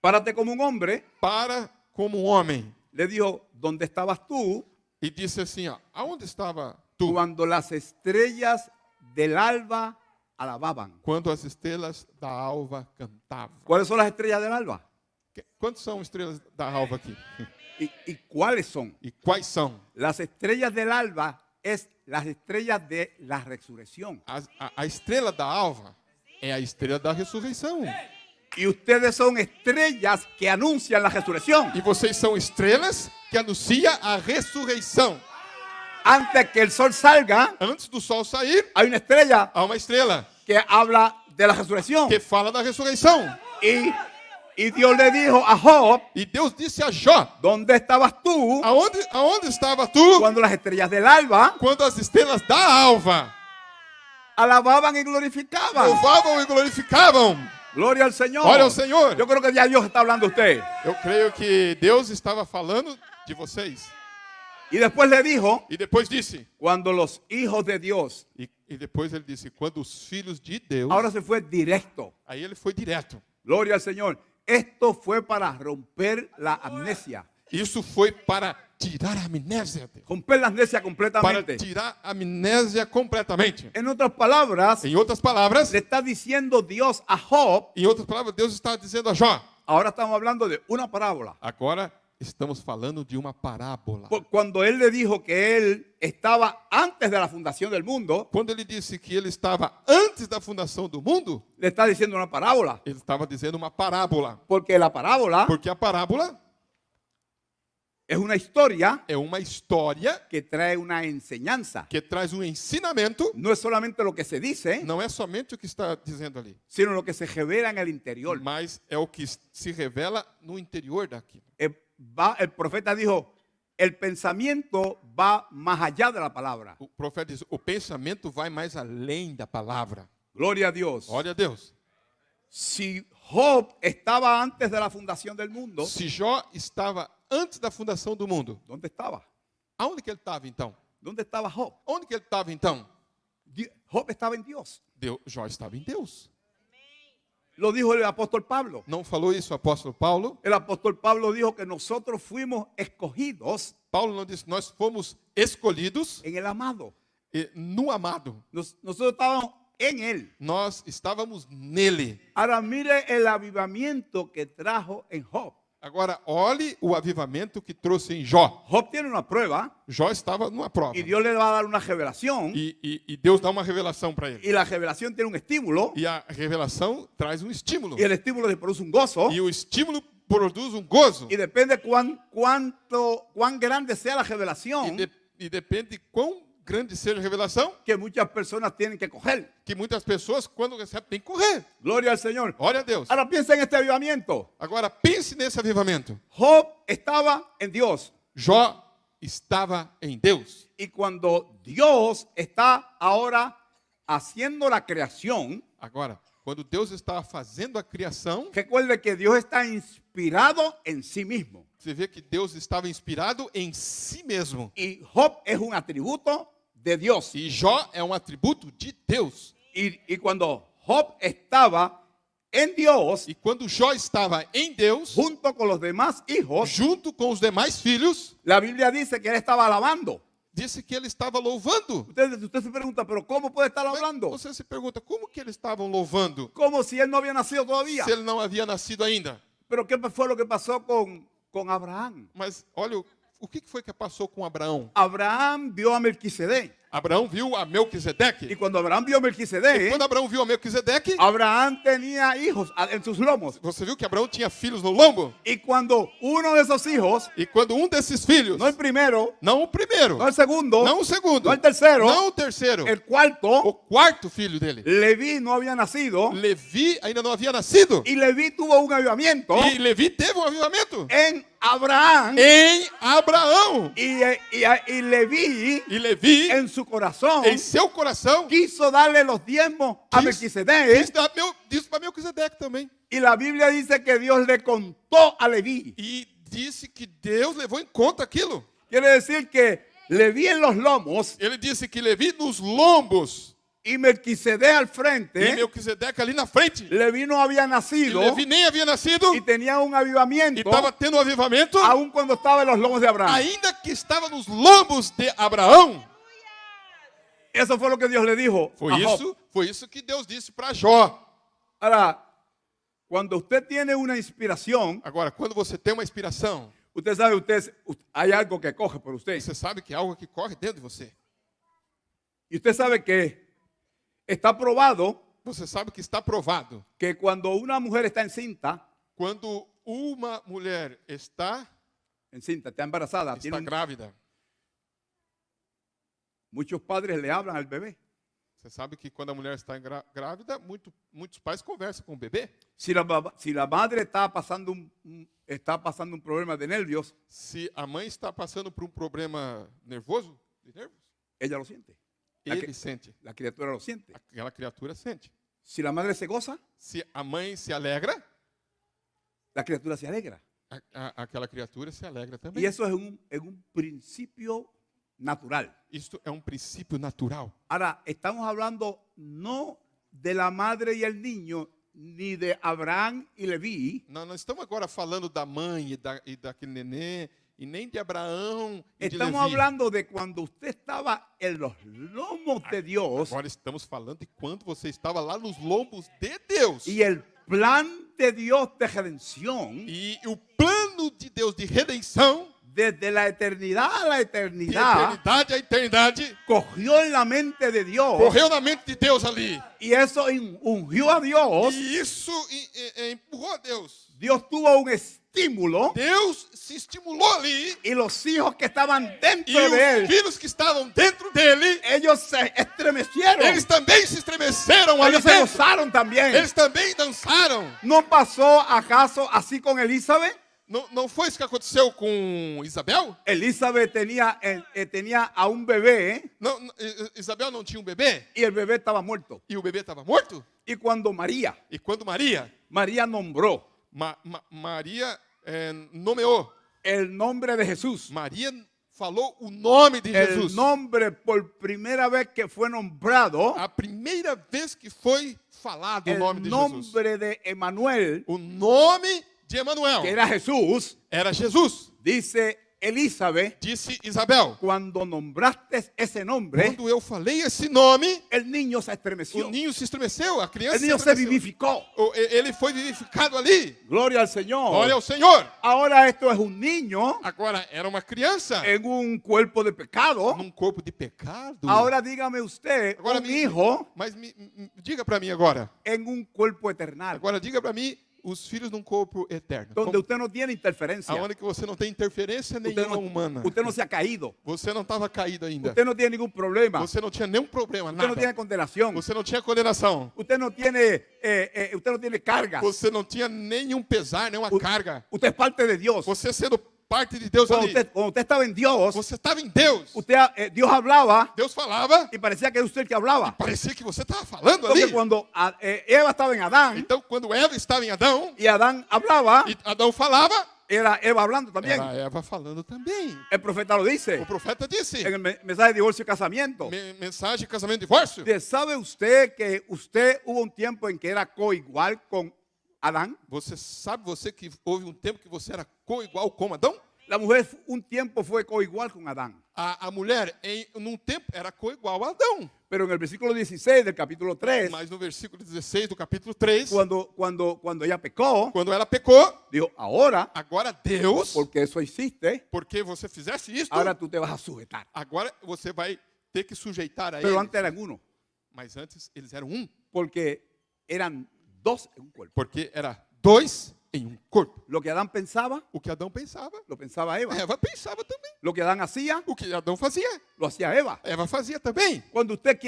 párate como un hombre, para como um homem, le dijo, ¿dónde estabas tú e disse assim, ó, aonde estava tu? cuando las estrellas del alba alababan? Quando as estrelas da alva cantavam. ¿Cuáles son las estrellas del alba? Quantas são estrelas da alva aqui? ¿Y cuáles son? E quais são? Las estrellas del alba es las estrellas de la resurrección. A estrela da alva é a estrela da ressurreição. Y ustedes son estrellas que anuncian la resurrección. E vocês são estrelas que anunciam a ressurreição. Antes que el sol salga, Antes do sol sair, hay una estrella há uma estrela que habla de la resurrección. que fala da ressurreição. Y Dios le dijo a Job, E Deus disse a Jó, ¿dónde estabas tú aonde estava tu cuando las estrellas del alba quando as estrelas da alva alababan y glorificaban? louvavam e glorificavam? Gloria al Señor. Glória ao Senhor. Yo creo que ya Dios está hablando a usted. Eu creio que Deus estava falando de vocês. Y después le dijo, E depois disse, cuando los hijos de Dios, e depois ele disse, quando os filhos de Deus, ahora se fue directo. aí ele foi direto. Gloria al Señor. Esto fue para romper la amnesia. Isso foi para tirar a amnésia dele. romper la amnesia Para completamente. tirar a amnésia completamente. En otras palabras, Em outras palavras, le está diciendo Dios a Job, Deus está dizendo a Jó. ahora estamos hablando de una parábola. Agora estamos falando de uma parábola. Cuando él le dijo que él estaba antes de la fundación del mundo, Quando ele disse que ele estava antes da fundação do mundo, le está diciendo una parábola. ele estava dizendo uma parábola. Porque la parábola Porque a parábola es una historia é uma história que trae una enseñanza. que traz um ensinamento. No es solamente lo que se dice, Não é somente o que está dizendo ali, sino lo que se revela en el interior. mas é o que se revela no interior daquilo. El profeta dijo, el pensamiento va más allá de la palabra. O profeta diz: o pensamento vai mais além da palavra. Gloria a Dios. Olha a Deus. Si Job estaba antes de la fundación del mundo, Se Jó estava antes da fundação do mundo, ¿dónde estaba? aonde que ele estava então? ¿Dónde estaba Job? Onde que ele estava então? Job estaba en Dios. Jó estava em Deus. Lo dijo el apóstol Pablo. Não falou isso o apóstolo Paulo? El apóstol Pablo dijo que nosotros fuimos escogidos Paulo não disse: nós fomos escolhidos en el amado. no amado. Nosotros estábamos en él. Nós estávamos nele. Ahora mire el avivamiento que trajo en Job. Agora, olhe o avivamento que trouxe em Jó. Job tiene una prueba Jó estava numa prova. y Dios le va a dar una revelación E Deus dá uma revelação para ele. y la revelación tiene un estímulo E a revelação traz um estímulo. y el estímulo le produce un gozo E o estímulo produz um gozo. y depende cuán grande sea la revelación E depende quão grande seja a revelação, que muchas personas tienen que coger. que muitas pessoas, quando recebem, têm que correr. Gloria al Señor. Olha a Deus. Ahora piensa en este avivamiento. Agora, pense nesse avivamento. Job estaba en Dios Jó estava em Deus. y cuando Dios está ahora haciendo la creación, Agora, quando Deus estava fazendo a criação, recuerde que Dios está inspirado en sí mismo. você vê que Deus estava inspirado em si mesmo. Y Job es un atributo de Dios. E Jó é um atributo de Deus. Y cuando Job estaba en Dios, E quando Jó estava em Deus, junto con los demás hijos, junto com os demais filhos, la Biblia dice que él estaba alabando. disse que ele estava louvando. Usted se pregunta, pero ¿cómo puede estar hablando? Você se pergunta, como que eles estavam louvando Como si él no había nacido todavía. se ele não havia nascido ainda? Pero ¿qué fue lo que pasó con Abraham? Mas olha, o que foi que passou com Abraão? Abraham vio a Melquisedec. Abraão viu a Melquisedeque. Y cuando Abraham vio a Melquisedec, Quando Abraão viu a Melquisedeque, Abraham tenía hijos en sus lomos. você viu que Abraão tinha filhos no lombo? Y cuando uno de esos hijos, E quando um desses filhos, no el primero, não o primeiro, no el segundo, não o segundo, no el tercero, não o terceiro, el cuarto, o quarto filho dele, Leví no había nacido Levi ainda não havia nascido. y Leví tuvo un avivamiento E Levi teve um avivamento en Abraham em Abraão. y Leví E Levi, en su corazón em seu coração, quiso darle los diezmos a Melquisedec disse para Melquisedeque também. y la Biblia dice que Dios le contó a Leví. E disse que Deus levou em conta aquilo. Quiere decir que Leví en los lomos Ele disse que Levi nos lombos y Melquisedec al e frente. Melquisedeque ali na frente. Leví no había E nacido Levi nem havia nascido y tenía un e avivamiento estava tendo um avivamento, aun cuando estaba en los lomos de Abraham. ainda que estava nos lombos de Abraão. Eso fue lo que Dios le dijo a Job. Foi isso que Deus disse para Jó. Ahora, cuando usted tiene una inspiración, Agora, quando você tem uma inspiração, usted sabe, hay algo que coge por usted. você sabe que é algo que corre dentro de você. Y usted sabe que está probado Você sabe que está provado. que cuando una mujer está encinta, Quando uma mulher está está embarazada, grávida, muchos padres le hablan al bebé. você sabe que quando a mulher está grávida, muitos pais conversam com o bebê. Si la madre está pasando un problema de nervios, Se a mãe está passando por um problema nervoso, de nervos, ella lo siente. ele sente. La criatura lo siente. Aquela criatura sente. Si la madre se goza, Se a mãe se alegra, la criatura se alegra. aquela criatura se alegra também. Y eso es un principio natural. Isto é um princípio natural. Ahora, estamos hablando no de la madre y el niño, ni de Abraham y Leví, Não estamos agora falando da mãe e daquele nenê e nem de Abraão e de Estamos Levi. hablando de cuando usted estaba en los lomos de Dios Agora estamos falando de quando você estava lá nos lombos de Deus. y el plan de Dios de redención, E o plano de Deus de redenção, desde la eternidad a la de eternidad, eternidade a eternidade, cogió en la mente de Dios correu na mente de Deus ali. y eso ungió a Dios. E isso empurrou a Deus. Dios tuvo un estímulo Deus se estimulou ali. y los hijos que estaban E dentro de os él, filhos que estavam dentro dele, ellos se estremecieron, eles também se estremeceram ali ellos se dentro. gozaron también. Eles também dançaram. ¿No pasó acaso así con Elizabeth? Não foi isso que aconteceu com Isabel? Elizabeth tenía a un bebé Não, Isabel não tinha um bebê y el bebé estaba muerto. e o bebê estava morto? Y cuando María Maria nombró Maria nomeou. el nombre de Jesús, Maria falou o nome de el Jesus. nombre por primera vez que fue nombrado, A primeira vez que foi falado o el nome de Jesus. nombre de Emanuel, O nome de Emanuel que era Jesús, era Jesus. dice Elizabeth, Disse Isabel, cuando nombraste ese nombre, quando eu falei esse nome, el niño se estremeció, o ninho se estremeceu, a criança el niño se se estremeceu. vivificó. Ele foi vivificado ali. Gloria al Señor. Glória ao Senhor. Ahora esto es un niño Agora, era uma criança en un cuerpo de pecado. num corpo de pecado. Ahora dígame usted, Agora, un hijo mas diga para mim agora. en un cuerpo eternal, Agora, diga para mim os filhos num corpo eterno. donde usted no tiene interferencia. Aonde que você não tem interferência nenhuma humana. Usted no se ha caído. Você não estava caído ainda. Usted no tiene ningún problema. Você não tinha nenhum problema, Usted no nada. tiene condenación. Você não tinha condenação. Usted no tiene cargas. Você não tinha nenhum pesar, nenhuma carga. Usted es parte de Dios. Você sendo parte de Deus ali. Cuando usted estaba en Dios, Você estava em Deus. Dios hablaba Deus falava. y parecía que era usted el que hablaba. Parecia que você estava falando Porque ali. cuando Eva estaba en Adán Então, quando Eva estava em Adão, y Adán hablaba, e Adão falava, era Eva hablando también. era Eva falando também. El profeta lo dice O profeta disse, en el mensaje de divorcio y casamiento. mensagem de casamento e divórcio. ¿Sabe usted que usted hubo un tiempo en que era coigual con Adán? Você sabe que houve um tempo que você era coigual com Adão? La mujer un tiempo fue coigual con Adán. A mulher, num tempo, era coigual a Adão. Pero en el versículo 16 del capítulo 3, Mas no versículo 16 do capítulo 3, cuando ella pecó, quando ela pecou, dijo, ahora, agora Deus, porque eso hiciste, porque você fizesse isto, ahora tú te vas a sujetar. agora você vai ter que sujeitar a Pero ele. antes eran uno, Mas antes eles eram um, porque eran dos en un cuerpo. porque era dois em um corpo. Lo que Adán pensaba, O que Adão pensava, lo pensaba Eva. Eva pensava também. Lo que Adán hacía, O que Adão fazia, lo hacía Eva. Eva fazia também. Cuando usted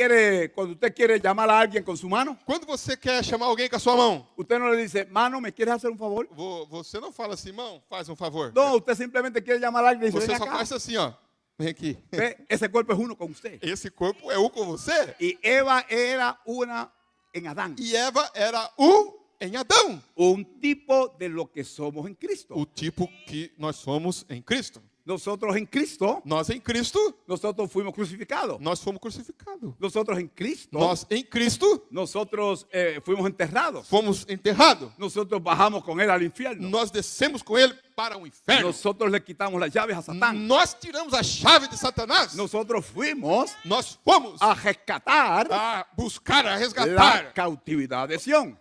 quiere llamar a alguien con su mano, Quando você quer chamar alguém com a sua mão, usted no le dice, mano, ¿me quieres hacer un favor? você não fala assim, irmão, faz um favor. No, usted simplemente quiere llamar a alguien y dice, Você ven só acá. faz assim, ó. Vem aqui. Ve, ese cuerpo es uno con usted. Esse corpo é um com você. Y Eva era una en Adán. E Eva era um em Adão. Un tipo de lo que somos en Cristo. O tipo que nós somos em Cristo. Nosotros en Cristo, Nós em Cristo, nosotros fuimos crucificados. nós fomos crucificados. Nosotros en Cristo, Nós em Cristo, nosotros fuimos enterrados. fomos enterrados. Nosotros bajamos con él al infierno. Nós descemos com ele para o inferno. Nosotros le quitamos las llaves a Satán. Nós tiramos a chave de Satanás. Nosotros fuimos Nós fomos a rescatar a buscar, a la resgatar cautividad de Sión.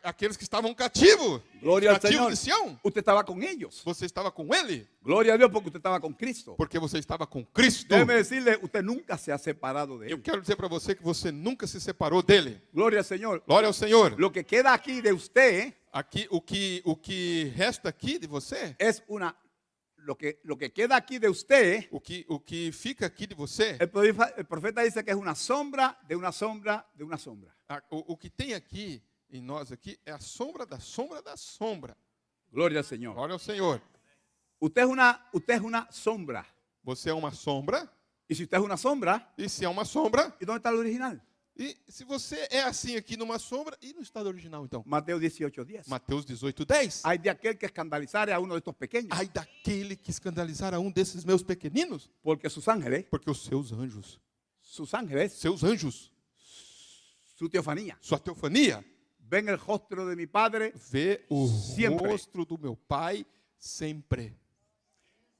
aqueles que estavam cativos. Gloria al Cativos Señor. de Sião. Usted estaba con ellos. Você estava com ele Gloria a Dios porque usted estaba con Cristo. porque você estava com Cristo. Déjeme decirle, usted nunca se ha separado de Eu él. quero dizer para você que você nunca se separou dele. Gloria al Señor. Glória ao Senhor. Lo que queda aquí de usted Aqui, o que resta aqui de você, es lo que queda aquí de usted, o que fica aqui de você, el profeta dice que es una sombra de una sombra de una sombra. o que tem aqui em nós aqui é a sombra da sombra da sombra. Gloria al Señor. Glória ao Senhor. Usted es una sombra. Você é uma sombra, Y si usted es una sombra, e se é uma sombra, ¿y dónde está el original? e se você é assim aqui numa sombra, e no estado original então? Mateo 18:10. Mateus 18:10. Hay de aquel que escandalizare a uno de estos pequeños, Ai daquele que escandalizar a um desses meus pequeninos, porque sus ángeles, porque os seus anjos, su teofanía, sua teofania, ven el rostro de mi Padre. vê o Sempre. rosto do meu Pai sempre.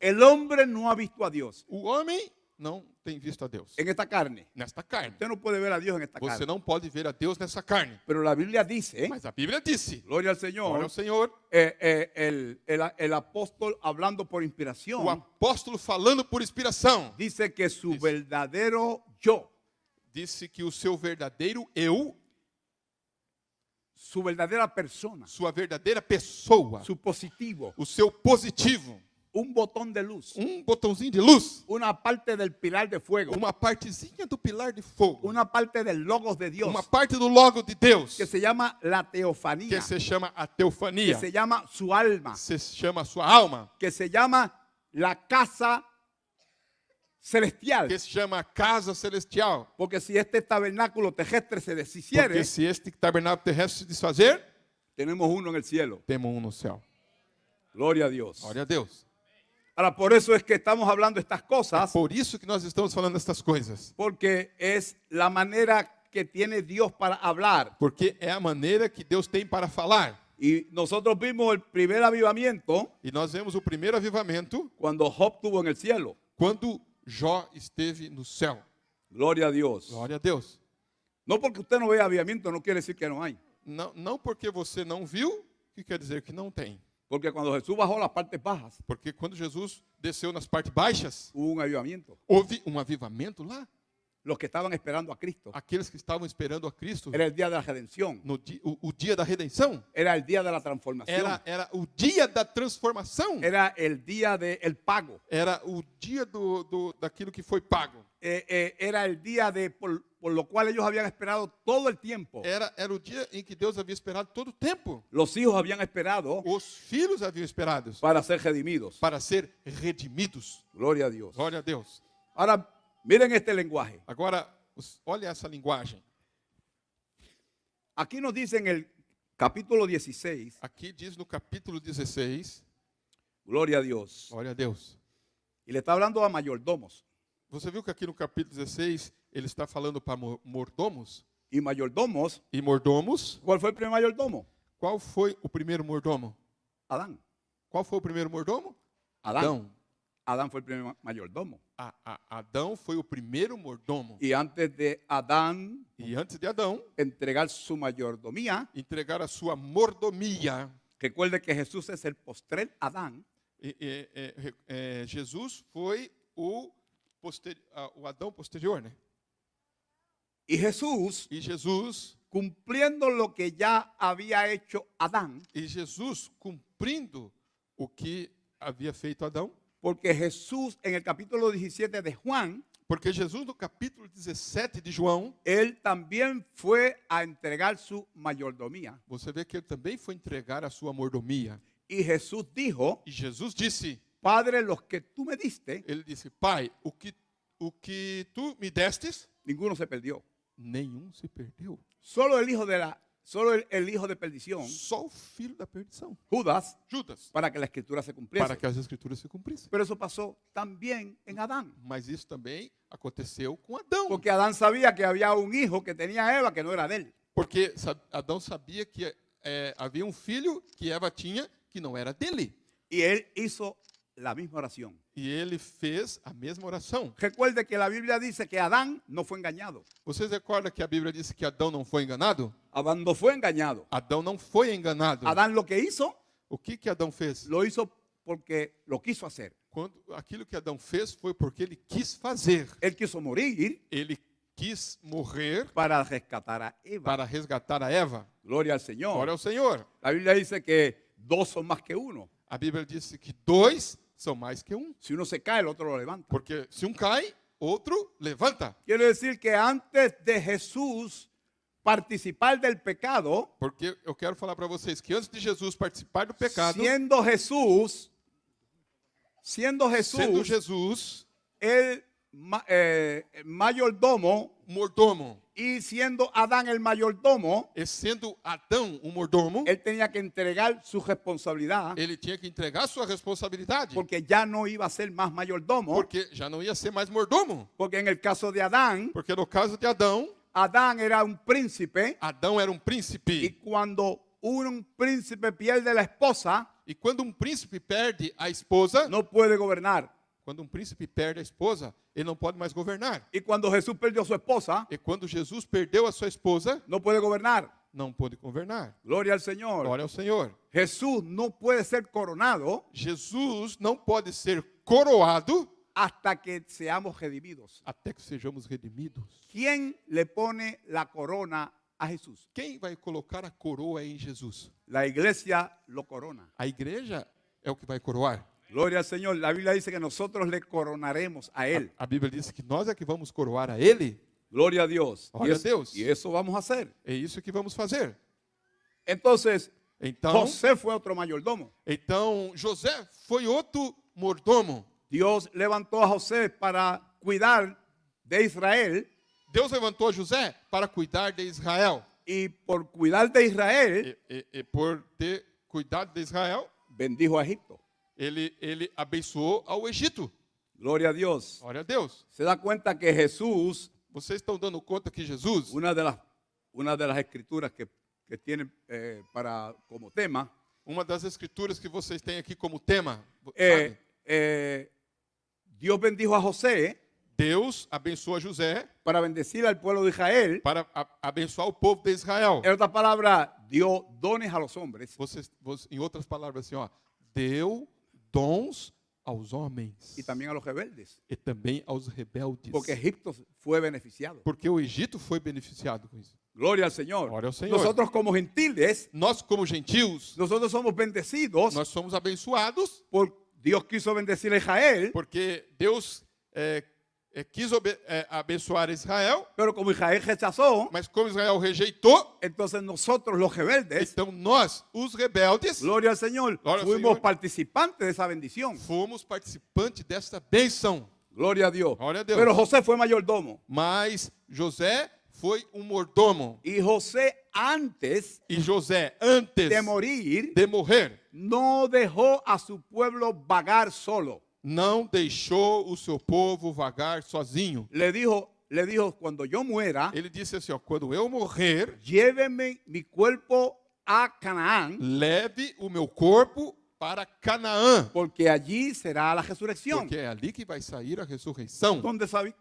El hombre no ha visto a Dios O homem não tem visto a Deus en esta carne. nesta carne. Usted no puede ver a Dios en esta Você carne. não pode ver a Deus nessa carne. Pero la Biblia dice, Mas a Bíblia disse, gloria al olha Señor, o Senhor, el apóstol hablando por o inspiración, apóstolo falando por inspiração, dice que su verdadero yo, disse que o seu verdadeiro eu, su verdadera persona, sua verdadeira pessoa, su positivo, o seu positivo, un botón de luz, botãozinho de luz, una parte del pilar de fuego, uma partezinha do pilar de fogo, una parte del logos de Dios, uma parte do logo de Deus, que se llama la que teofanía, se chama a que teofania, se llama su alma, se chama a sua alma, que se llama la casa celestial. que se chama a casa celestial. Porque si este tabernáculo terrestre se deshiciere, Porque se este tabernáculo terrestre se desfazer, tenemos uno en el cielo. temos no céu. Gloria a Dios. Glória a Deus. Ahora, por eso es que estamos hablando estas cosas, Por isso que nós estamos falando estas coisas. porque es la manera que tiene Dios para hablar. Porque é a maneira que Deus tem para falar. Y nosotros vimos el primer avivamiento E nós vemos o primeiro avivamento cuando Job estuvo en el cielo. quando Jó esteve no céu. Gloria a Dios. Glória a Deus. No porque usted no vea avivamiento, no quiere decir que no hay. Não porque você não viu, que quer dizer que não tem. Porque cuando Jesús bajó las partes bajas, Porque quando Jesus desceu nas partes baixas, hubo un avivamiento. houve um avivamento lá. Los que estaban esperando a Cristo. Aqueles que estavam esperando a Cristo Era el día de la redención. no o dia da redenção. Era el día de la transformación. Era o dia da transformação. Era el día del pago. Era o dia daquilo que foi pago. Era el día por lo cual ellos habían esperado todo el tiempo. Era o dia em que Deus havia esperado todo o tempo. Los hijos habían esperado Os filhos haviam esperado para ser redimidos. para ser redimidos. Gloria a Dios. Glória a Deus. Ahora, miren este lenguaje. Agora, olha essa linguagem. Aquí nos dice en el capítulo 16, Aqui diz no capítulo 16, gloria a Dios. glória a Deus. Y le está hablando a mayordomos. Você viu que aqui no capítulo 16 ele está falando para mordomos? Y mayordomos, E mordomos, ¿cuál fue el primer mayordomo? qual foi o primeiro mordomo? Adán. Qual foi o primeiro mordomo? Adán. Adán fue el primer mayordomo. Adão foi o primeiro mordomo. Y antes de Adán E antes de Adão entregar su mayordomía, entregar a sua mordomia, recuerde que Jesús es el postrer Adán. Jesus foi o Adão posterior, né? Y Jesús, E Jesus, cumpliendo lo que ya había hecho Adán, cumprindo o que havia feito Adão, porque Jesús en el capítulo 17 de Juan, porque Jesus no capítulo 17 de João, él también fue a entregar su mayordomía. você vê que ele também foi entregar a sua mordomia. Y Jesús dijo, E Jesus disse, Padre, los que tú me diste, ele disse, Pai, o que tu me destes, ninguno se perdió. nenhum se perdeu. Solo el hijo el hijo de perdición, Só o filho da perdição, Judas, Judas, para que la escritura se cumpliese. para que as escrituras se cumprissem. Pero eso pasó también en Adán. Mas isso também aconteceu com Adão. Porque Adán sabía que había un hijo que tenía Eva que no era de él. Porque Adão sabia que havia um filho que Eva tinha que não era dele. Y él hizo la misma oración. E ele fez a mesma oração. Recuerde que la Biblia dice que Adán no fue engañado. Vocês recordam que a Bíblia disse que Adão não foi enganado? Adán no fue engañado. Adão não foi enganado. Adán lo que hizo, O que Adão fez? lo hizo porque lo quiso hacer. Aquilo que Adão fez foi porque ele quis fazer. Él quiso morir Ele quis morrer para rescatar a Eva. para resgatar a Eva. Gloria al Señor. Glória ao Senhor. La Biblia dice que dos son más que uno. A Bíblia disse que dois são mais que um. Si uno se cae, el otro lo levanta. Porque se um cai, outro levanta. Quiere decir que antes de Jesús participar del pecado, Porque eu quero falar para vocês que antes de Jesus participar do pecado, siendo Jesús, sendo Jesus el mayordomo mordomo, y siendo Adán el mayordomo, e sendo Adão um mordomo, él tenía que entregar su responsabilidad ele tinha que entregar sua responsabilidade, porque ya no iba a ser más mayordomo, porque já não ia ser mais mordomo. porque en el caso de Adán, Porque no caso de Adão, Adán era un príncipe Adão era um y príncipe. cuando un príncipe pierde la esposa, E quando príncipe perde a esposa, no puede gobernar. quando príncipe perde a esposa, ele não pode mais governar. Y cuando Jesús perdió a su esposa, E quando Jesus perdeu a sua esposa, no puede gobernar. não pôde governar. Gloria al Señor. Glória ao Senhor. Jesús no puede ser coronado Jesus não pode ser coroado hasta que seamos redimidos. até que sejamos redimidos. ¿Quién le pone la corona a Jesús? Quem vai colocar a coroa em Jesus? La iglesia lo corona. A igreja é o que vai coroar. Gloria al Señor. La Biblia dice que nosotros le coronaremos a Él. A Bíblia diz que nós é que vamos coroar a Ele. Gloria a Dios. Gloria a Dios. Y eso vamos a hacer. É isso que vamos fazer. Entonces, Então, José fue otro mayordomo. José foi outro mordomo. Dios levantó a José para cuidar de Israel Deus levantou a José para cuidar de Israel. y por cuidar de Israel E por ter cuidado de Israel, bendijo a Egipto. ele abençoou ao Egito. Gloria a Dios. Glória a Deus. Se da cuenta que Jesús, Vocês estão dando conta que Jesus, una de las escrituras que tiene como tema, uma das escrituras que vocês têm aqui como tema, eh, sabe? Dios bendijo a José Deus abençoa José para bendecir al pueblo de Israel. para abençoar o povo de Israel. En otras palabras, dio dones a los hombres Em outras palavras, assim, ó, deu dons aos homens y también a los rebeldes, e também aos rebeldes. porque Egipto fue beneficiado. Porque o Egito foi beneficiado com isso. Gloria al Señor. Gloria al Señor. Nosotros como gentiles, Nós, como gentios, nosotros somos bendecidos nós somos abençoados por Dios quiso bendecir a Israel, porque Deus quis abençoar Israel, pero como Israel rechazó, mas como Israel rejeitou, entonces nosotros los rebeldes, então nós, os rebeldes, gloria al Señor, Gloria al fuimos Señor. participantes de esa bendición. fomos participantes desta bênção. Gloria a Dios. Gloria a Dios. Pero José fue mayordomo. Mas José foi mordomo. Y José antes E José, antes de morir, de morrer, no dejó a su pueblo vagar solo. não deixou o seu povo vagar sozinho. Le dijo, cuando yo muera, Ele disse assim, ó, quando eu morrer, llévenme mi cuerpo a Canaán, leve o meu corpo para Canaã, porque allí será la resurrección. porque é ali que vai sair a ressurreição.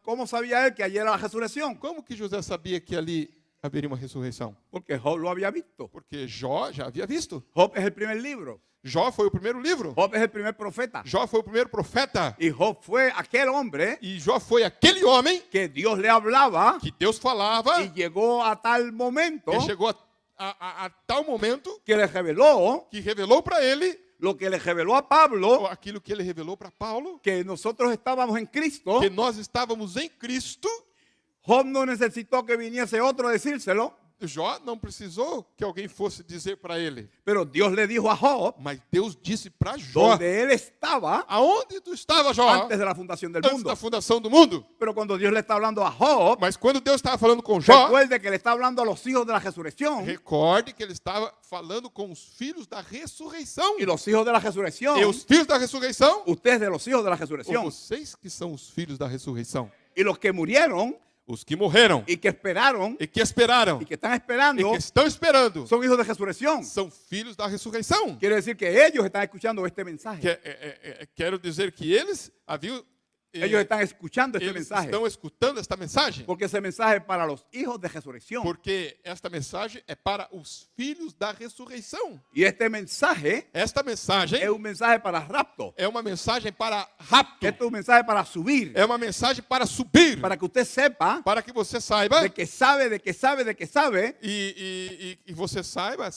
¿Cómo sabía él que allí era la resurrección? Como que José sabia que ali haveria uma ressurreição? Porque Job lo había visto. Porque Jó já havia visto. Job es el primer libro. Jó foi o primeiro livro. Job es el primer profeta. Jó foi o primeiro profeta. Y Job fue aquel hombre E Jó foi aquele homem que Dios le hablaba que Deus falava y llegó a tal momento e chegou a tal momento que le reveló que revelou para ele lo que le reveló a Pablo, aquilo que ele revelou para Paulo, que nosotros estábamos en Cristo. que nós estávamos em Cristo. Job no necesitó que viniese otro a decírselo, Jó não precisou que alguém fosse dizer para ele, pero Dios le dijo a Job mas Deus disse para Jó, donde él estaba aonde tu estava, Jó? antes de la fundación del Antes mundo. da fundação do mundo. Pero cuando Dios le está hablando a Job, Mas quando Deus estava falando com Jó, recuerde que le está hablando a los hijos de la resurrección. recorde que ele estava falando com os filhos da ressurreição. Y los hijos de la resurrección, E os filhos da ressurreição, ustedes de los hijos de la ou resurrección. vocês que são os filhos da ressurreição. Y los que murieron Os que morreram y que esperaron e que esperaram y que están e esperando que estão esperando son hijos de resurrección. são filhos da ressurreição. Quiere decir que ellos están escuchando este mensaje. Quero dizer que eles haviam Ellos están escuchando este eles mensaje. estão escutando esta mensagem. Porque ese mensaje es para los hijos de resurrección. Porque esta mensagem é para os filhos da ressurreição. Y este mensaje Esta mensagem es un mensaje para rapto. é uma mensagem para rapto. Este es un mensaje para subir. É uma mensagem para subir. Para que usted sepa Para que você saiba de que sabe, de que sabe, de que sabe e você saiba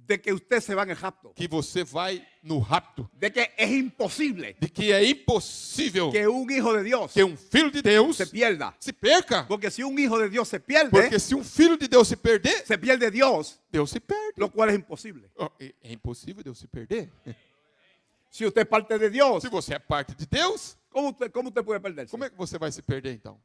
de que usted se va en el rapto. que você vai no rapto. De que es imposible De que é impossível que un hijo de Dios que um filho de Deus se pierda. se perca. Porque si un hijo de Dios se pierde, Porque se um filho de Deus se perder, se pierde Dios, Deus se perde. lo cual es imposible. Oh, é impossível Deus se perder. Si usted es parte de Dios, Se você é parte de Deus, ¿cómo usted puede perderse? como é que você vai se perder então?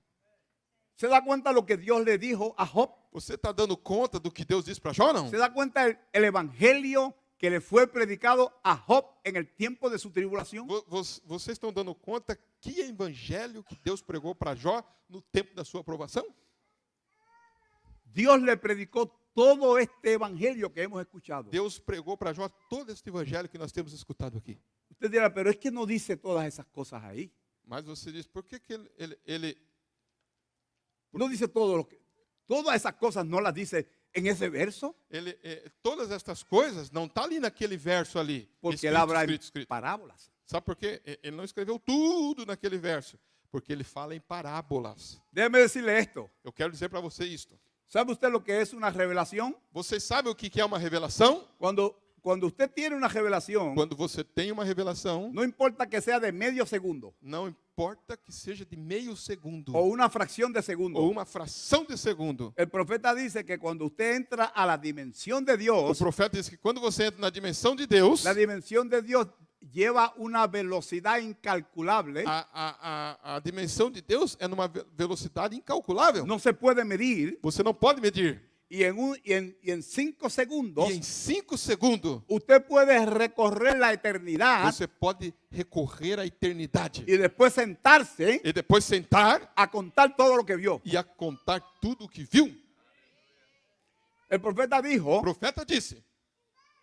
¿Se da cuenta lo que Dios le dijo a Job? Você está dando conta do que Deus disse para Jó, não? ¿Se da cuenta el evangelio que le fue predicado a Job en el tiempo de su tribulación? Vocês estão dando conta que evangelho que Deus pregou para Jó no tempo da sua aprovação? Dios le predicó todo este evangelio que hemos escuchado. Deus pregou para Jó todo este evangelho que nós temos escutado aqui. Usted dirá, pero es que no dice todas esas cosas ahí. Mas você diz, por que ele No dice todo lo que, todas esas cosas no las dice en ese verso, todas estas coisas não está ali naquele verso ali. porque él habla en Escrito. parábolas. Sabe por quê? Ele não escreveu tudo naquele verso, porque ele fala em parábolas. Déjeme decirle esto. Eu quero dizer para você isto. ¿Sabe usted lo que es una revelación? Vocês sabem o que é uma revelação? Cuando usted tiene una revelación, Quando você tem uma revelação, no importa que sea de medio segundo não importa que seja de meio segundo o una fracción de segundo. ou uma fração de segundo. El profeta dice que cuando usted entra a la dimensión de O Dios, profeta diz que quando você entra na dimensão de Deus, la dimensión de Dios lleva una velocidad incalculable. a dimensão de Deus é numa velocidade incalculável. No se puede medir. Você não pode medir. Y en 5 segundos, E em 5 segundos, usted puede recorrer la eternidad você pode recorrer à eternidade. y después sentarse E depois sentar a contar todo lo que vio. e a contar tudo o que viu. El profeta O dijo, profeta disse,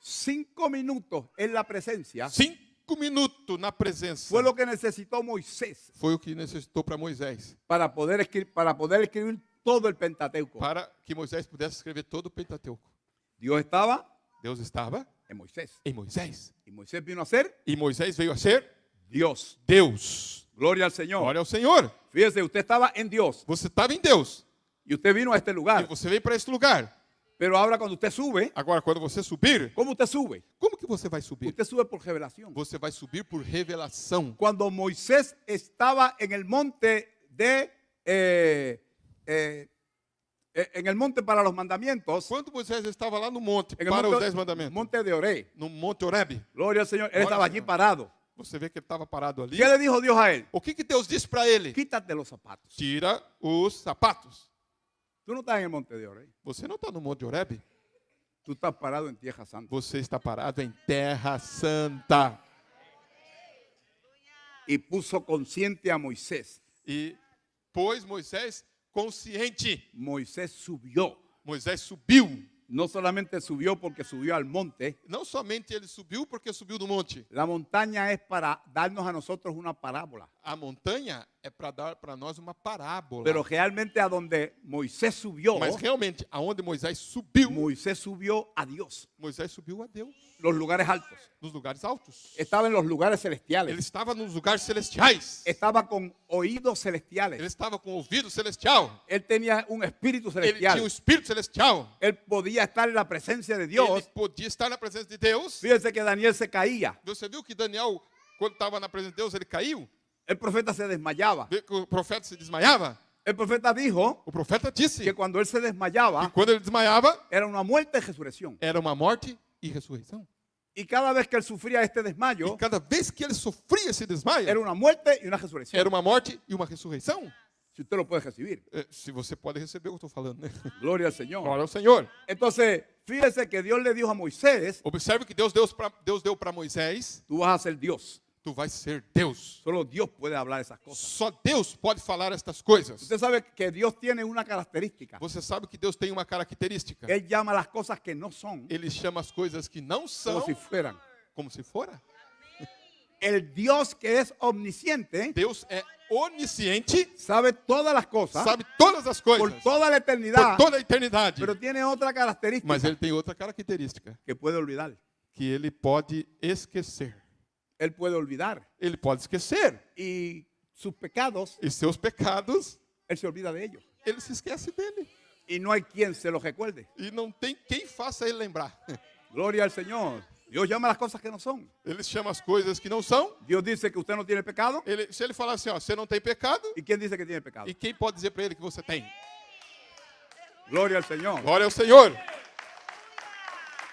5 minutos en la presencia 5 minutos na presença. fue lo que necesitó Moisés Foi o que necessitou para Moisés. para poder escribir todo el Pentateuco. Para que Moisés pudesse escrever todo o Pentateuco. Dios estaba Deus estava en Moisés. em Moisés. Y Moisés vino a ser E Moisés veio a ser Dios. Deus. Gloria al Señor. Glória ao Senhor. Fíjese, usted estaba en Dios Você estava em Deus. y usted vino a este E lugar. você veio para este lugar. Pero ahora cuando usted sube, Agora, quando você subir, ¿cómo usted sube? como que você vai subir? Usted sube por revelación. Você vai subir por revelação. Cuando Moisés estaba en el monte en el monte para los mandamientos, Quando Moisés estava lá no monte en el para os 10 monte, mandamentos, monte de Oré, no Monte Horebe, gloria al Señor, él Gloria estaba al allí Señor. parado. você vê que ele estava parado ali. ¿Qué le dijo Dios a él? O que Deus disse para ele? Quítate los zapatos. Tira os sapatos. Tú no estás en el monte de Oré, Você não está no Monte Horebe. tú estás parado en Tierra Santa. Você está parado em Terra Santa. Y puso consciente a Moisés. E pôs Moisés consciente. Moisés subió. Moisés subiu. No solamente subió porque subió al monte. Não somente ele subiu porque subiu do monte. La montaña es para darnos a nosotros una parábola. A montanha é para dar para nós uma parábola. Pero realmente a donde Moisés subió, Mas realmente, aonde Moisés subiu a Dios. Moisés subiu a Deus, Los lugares altos. nos lugares altos. Estaba en los lugares Ele celestiales. estava nos lugares celestiais. Estaba con oídos Ele celestiales. estaba com ouvido celestial. Él tenía un espíritu Ele tinha celestial. um espírito celestial. Él podía estar en la presencia de Ele Dios. podia estar na presença de Deus. Fíjense que Daniel se caía. Você viu que Daniel, quando estava na presença de Deus, ele caiu? El profeta se desmayaba. Viu que o profeta se desmaiava? El profeta dijo O profeta disse que cuando él se desmayaba que quando ele desmaiava, era una muerte y resurrección. era uma morte e ressurreição. Y cada vez que él sufría este E desmayo, cada vez que ele sofria esse desmaio, era una muerte y una resurrección. era uma morte e uma ressurreição. Si usted lo puede recibir. Se você pode receber o que eu estou falando, né? Gloria al Señor. Glória ao Senhor. Entonces, fíjese que Dios le dijo a Moisés, Observe que Deus deu para Moisés, tú vas a ser Dios. tu vai ser Deus. Solo Dios puede hablar esas cosas. Só Deus pode falar estas coisas. Usted sabe que Dios tiene una característica. Você sabe que Deus tem uma característica. Él llama las cosas que no son Ele chama as coisas que não são como si fueran. como se fora. El Dios que es omnisciente Deus é onisciente, sabe todas las cosas sabe todas as por coisas, toda la por eternidad, toda a eternidade. pero tiene otra característica Mas ele tem outra característica, que puede olvidar. que ele pode esquecer. Él puede olvidar. Ele pode esquecer. Y sus pecados, E seus pecados, Él se olvida de ellos. ele se esquece dele. Y no hay quien se los recuerde. E não tem quem faça ele lembrar. Gloria al Señor. Dios llama las cosas que no son. Ele chama as coisas que não são. Dios dice que usted no tiene pecado. Se ele falar assim, ó, você não tem pecado, ¿Y quién dice que tiene pecado? e quem pode dizer para ele que você tem? Gloria al Señor. Glória ao Senhor.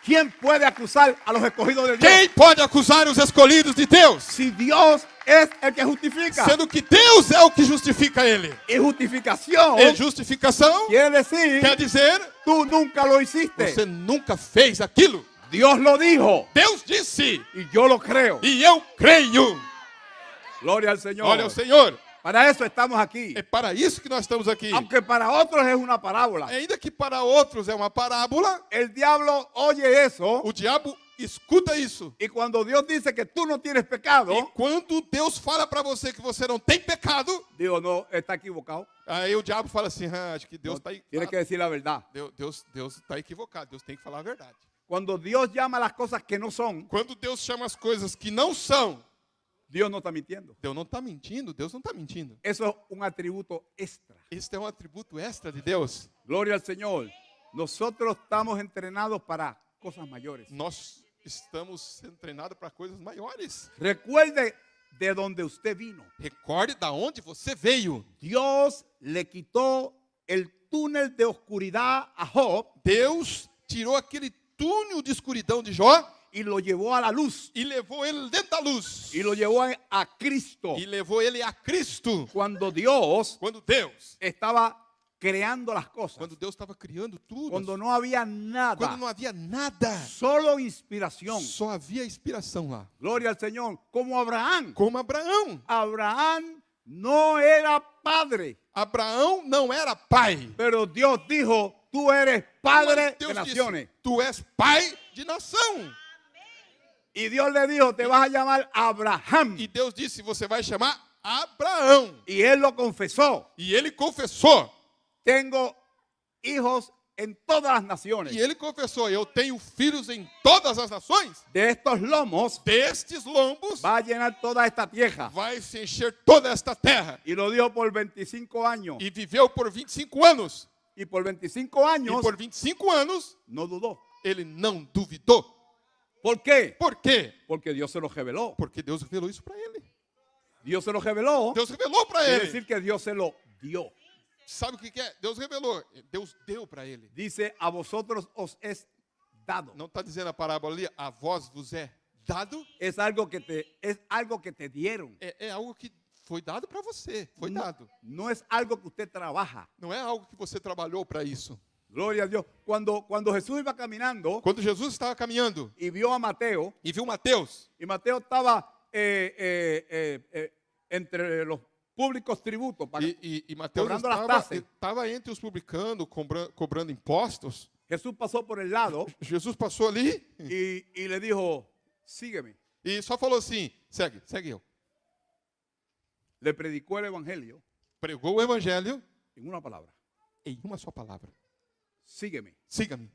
¿Quién puede acusar a los escogidos de Dios? Quem pode acusar os escolhidos de Deus? Si Dios es el que justifica. Sendo que Deus é o que justifica ele. Y justificación E justificação quiere decir, quer dizer, tú nunca lo hiciste. você nunca fez aquilo. Dios lo dijo Deus disse, y yo lo creo. e eu creio. Gloria al Señor. Glória ao Senhor. Para eso estamos aquí. É para isso que nós estamos aqui. Aunque para otros es una parábola. Ainda que para outros é uma parábola, El diablo oye eso o diabo escuta isso. y cuando Dios dice que tú no tienes pecado, E quando Deus fala para você que você não tem pecado, digo, no, está equivocado. aí o diabo fala assim, acho que Deus No, está tiene que decir la verdad. Deus está equivocado, Deus tem que falar a verdade. Cuando Dios llama las cosas que no son, Quando Deus chama as coisas que não são, Dios no está mintiendo. Deus não está mentindo, Deus não está mentindo. Eso es un atributo extra. Este é um atributo extra de Deus. Gloria al Señor. Nosotros estamos entrenados para cosas mayores. Nós estamos sendo treinados para coisas maiores. Recuerde de donde usted vino. Recorde da onde você veio. Dios le quitó el túnel de oscuridad a Job Deus tirou aquele túnel de escuridão de Jó y lo llevó a la luz e levou ele dentro da luz. y lo llevó a Cristo. E levou ele a Cristo. Cuando Dios Quando Deus creando las cosas, Quando Deus estava criando tudo, cuando no había quando nada, não havia nada, solo inspiración. só havia inspiração lá. Gloria al Señor. Como Abraham. Como Abraão. Abraham no era padre, Abraão não era pai. pero Dios dijo, tú eres padre Mas Deus de naciones. disse, tu és pai de nação. Y Dios le dijo, te vas a llamar Abraham. E Deus disse, você vai chamar Abraão. Y él lo confesó. E ele confessou. Tengo hijos en todas las naciones. E ele confessou, eu tenho filhos em todas as nações. De estos lomos Destes lombos va a llenar toda esta tierra. vai se encher toda esta terra. Y lo dijo por 25 años. E viveu por 25 anos. Y por 25 E años por 25 anos, no dudó. ele não duvidou. ¿Por qué? Por quê? Porque Dios se lo reveló. Porque Deus revelou isso para ele. Dios se lo reveló. Deus revelou para Quiere ele. decir que Dios se lo dio. Sabe o que é? Deus revelou. Deus deu para ele. Dice, a vosotros os es dado. Não está dizendo a parábola ali, a vós vos é dado. Es algo que te dieron. É algo que foi dado para você. Foi No, dado. no es algo que usted trabaja. Não é algo que você trabalhou para isso. Gloria a Dios. Cuando Jesús iba caminando Quando Jesus estava caminhando y vio a Mateo, e viu Mateus, y Mateo estaba entre los públicos tributos, e Mateus cobrando las tasas. estava entre os publicanos, cobrando impostos. Jesús pasó por el lado Jesus passou ali y le dijo, sígueme. e só falou assim, segue eu. Le predicó el evangelio Pregou o evangelho en una palabra, em uma só palavra. sígueme. Siga-me.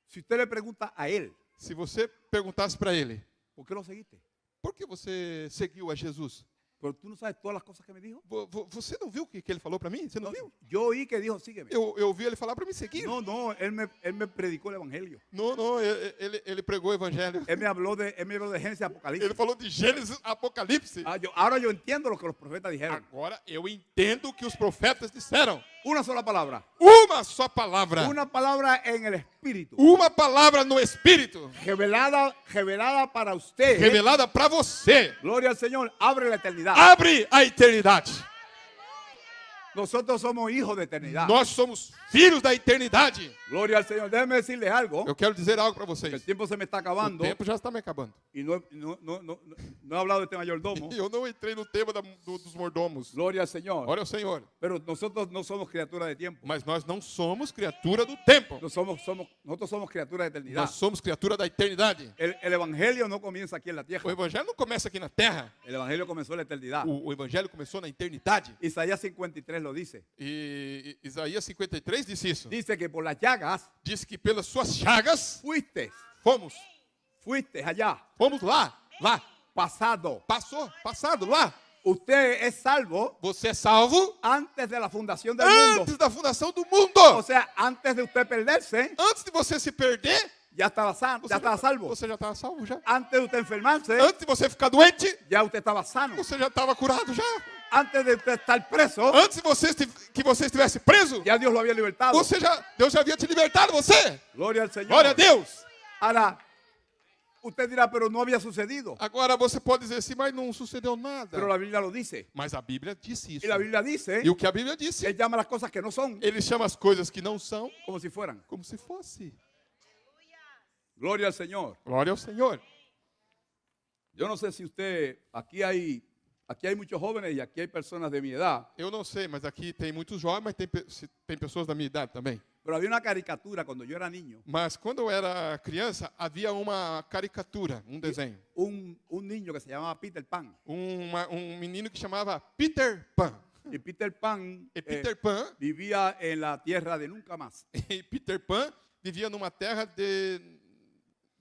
Si usted le pregunta a él, Se você perguntasse para ele, ¿por qué lo seguiste? por que você seguiu a Jesus? Pero tú no sabes todas las cosas que me dijo. Você não viu o que ele falou para mim? Você não viu? Yo oí que dijo, sígueme. Eu ouvi ele falar para me seguir. No, él me predicó el evangelio. Não, ele pregou o evangelho. Él me habló de Génesis y Apocalipsis. Ele falou de Gênesis, Apocalipse. Ahora yo entiendo lo que los profetas dijeron. Agora eu entendo o que os profetas disseram. Una sola palabra. Uma só palavra. Una palabra en el Espíritu. Uma palavra no Espírito. Revelada para usted. Revelada para você. Gloria al Señor. Abre la eternidad. Abre a eternidade. Nosotros somos hijos de eternidad. Nós somos filhos da eternidade. Gloria al Señor. Déjeme decirles algo. Eu quero dizer algo para Que el vocês. tiempo se me está O acabando. tempo já está me acabando. Y no he hablado de este mayordomo. E eu não entrei no tema dos mordomos. Gloria al Señor. Glória ao Senhor. Pero nosotros no somos criaturas de tiempo. Mas nós não somos criatura do tempo. Nosotros somos criaturas de eternidad. Nós somos criatura da eternidade. El evangelio no comienza aquí en la O tierra. evangelho não começa aqui na terra. El evangelio comenzó en la eternidad. O evangelho começou na eternidade. Isaías 53 lo dice. E Isaías 53 disse isso. Dice que por las llagas Diz que pelas suas chagas fuiste allá, fomos lá, pasado. passado lá. Usted es salvo Você é salvo antes de la fundación del mundo. antes da fundação do mundo. O sea, antes de usted perderse, Antes de você se perder, ya estaba salvo. Você já estava salvo já. Antes de usted enfermarse, Antes de você ficar doente, ya usted estaba sano. você já estava curado já. Antes de usted estar preso, Antes de que você estivesse preso, ya Dios lo había libertado. Deus já havia te libertado você. Gloria al Señor. Glória a Deus. Ahora, usted dirá, pero no había sucedido. Agora você pode dizer assim, mas não sucedeu nada. Pero la Biblia lo dice. Mas a Bíblia disse isso. Y la Biblia dice E o que a Bíblia que disse? Él llama las cosas que no son Ele chama as coisas que não são como si fueran. como se fosse. Gloria al Señor. Glória ao Senhor. Yo no sé si usted, aquí hay Aquí hay muchos jóvenes y aquí hay personas de mi edad. Eu não sei, mas aqui tem muitos jovens, mas tem pessoas da minha idade também. Pero había una caricatura cuando yo era niño. Mas quando eu era criança, havia uma caricatura, um desenho. Un niño que se llamaba Peter Pan. Menino que chamava Peter Pan. Y Peter Pan, E Peter Pan, vivía en la tierra de nunca más. e Peter Pan vivia numa terra de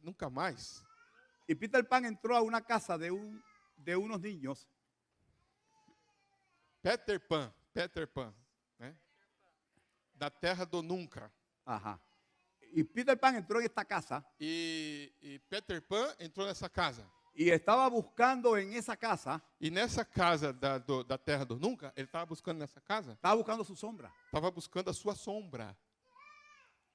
nunca mais. Y Peter Pan entró a una casa de unos niños. Peter Pan, né? Da terra do nunca. Ajá. Y Peter Pan entró en esta casa E Peter Pan entrou nessa casa. y estaba buscando en esa casa, E nessa casa da terra do nunca, ele estava buscando nessa casa, estaba buscando su sombra. estava buscando a sua sombra.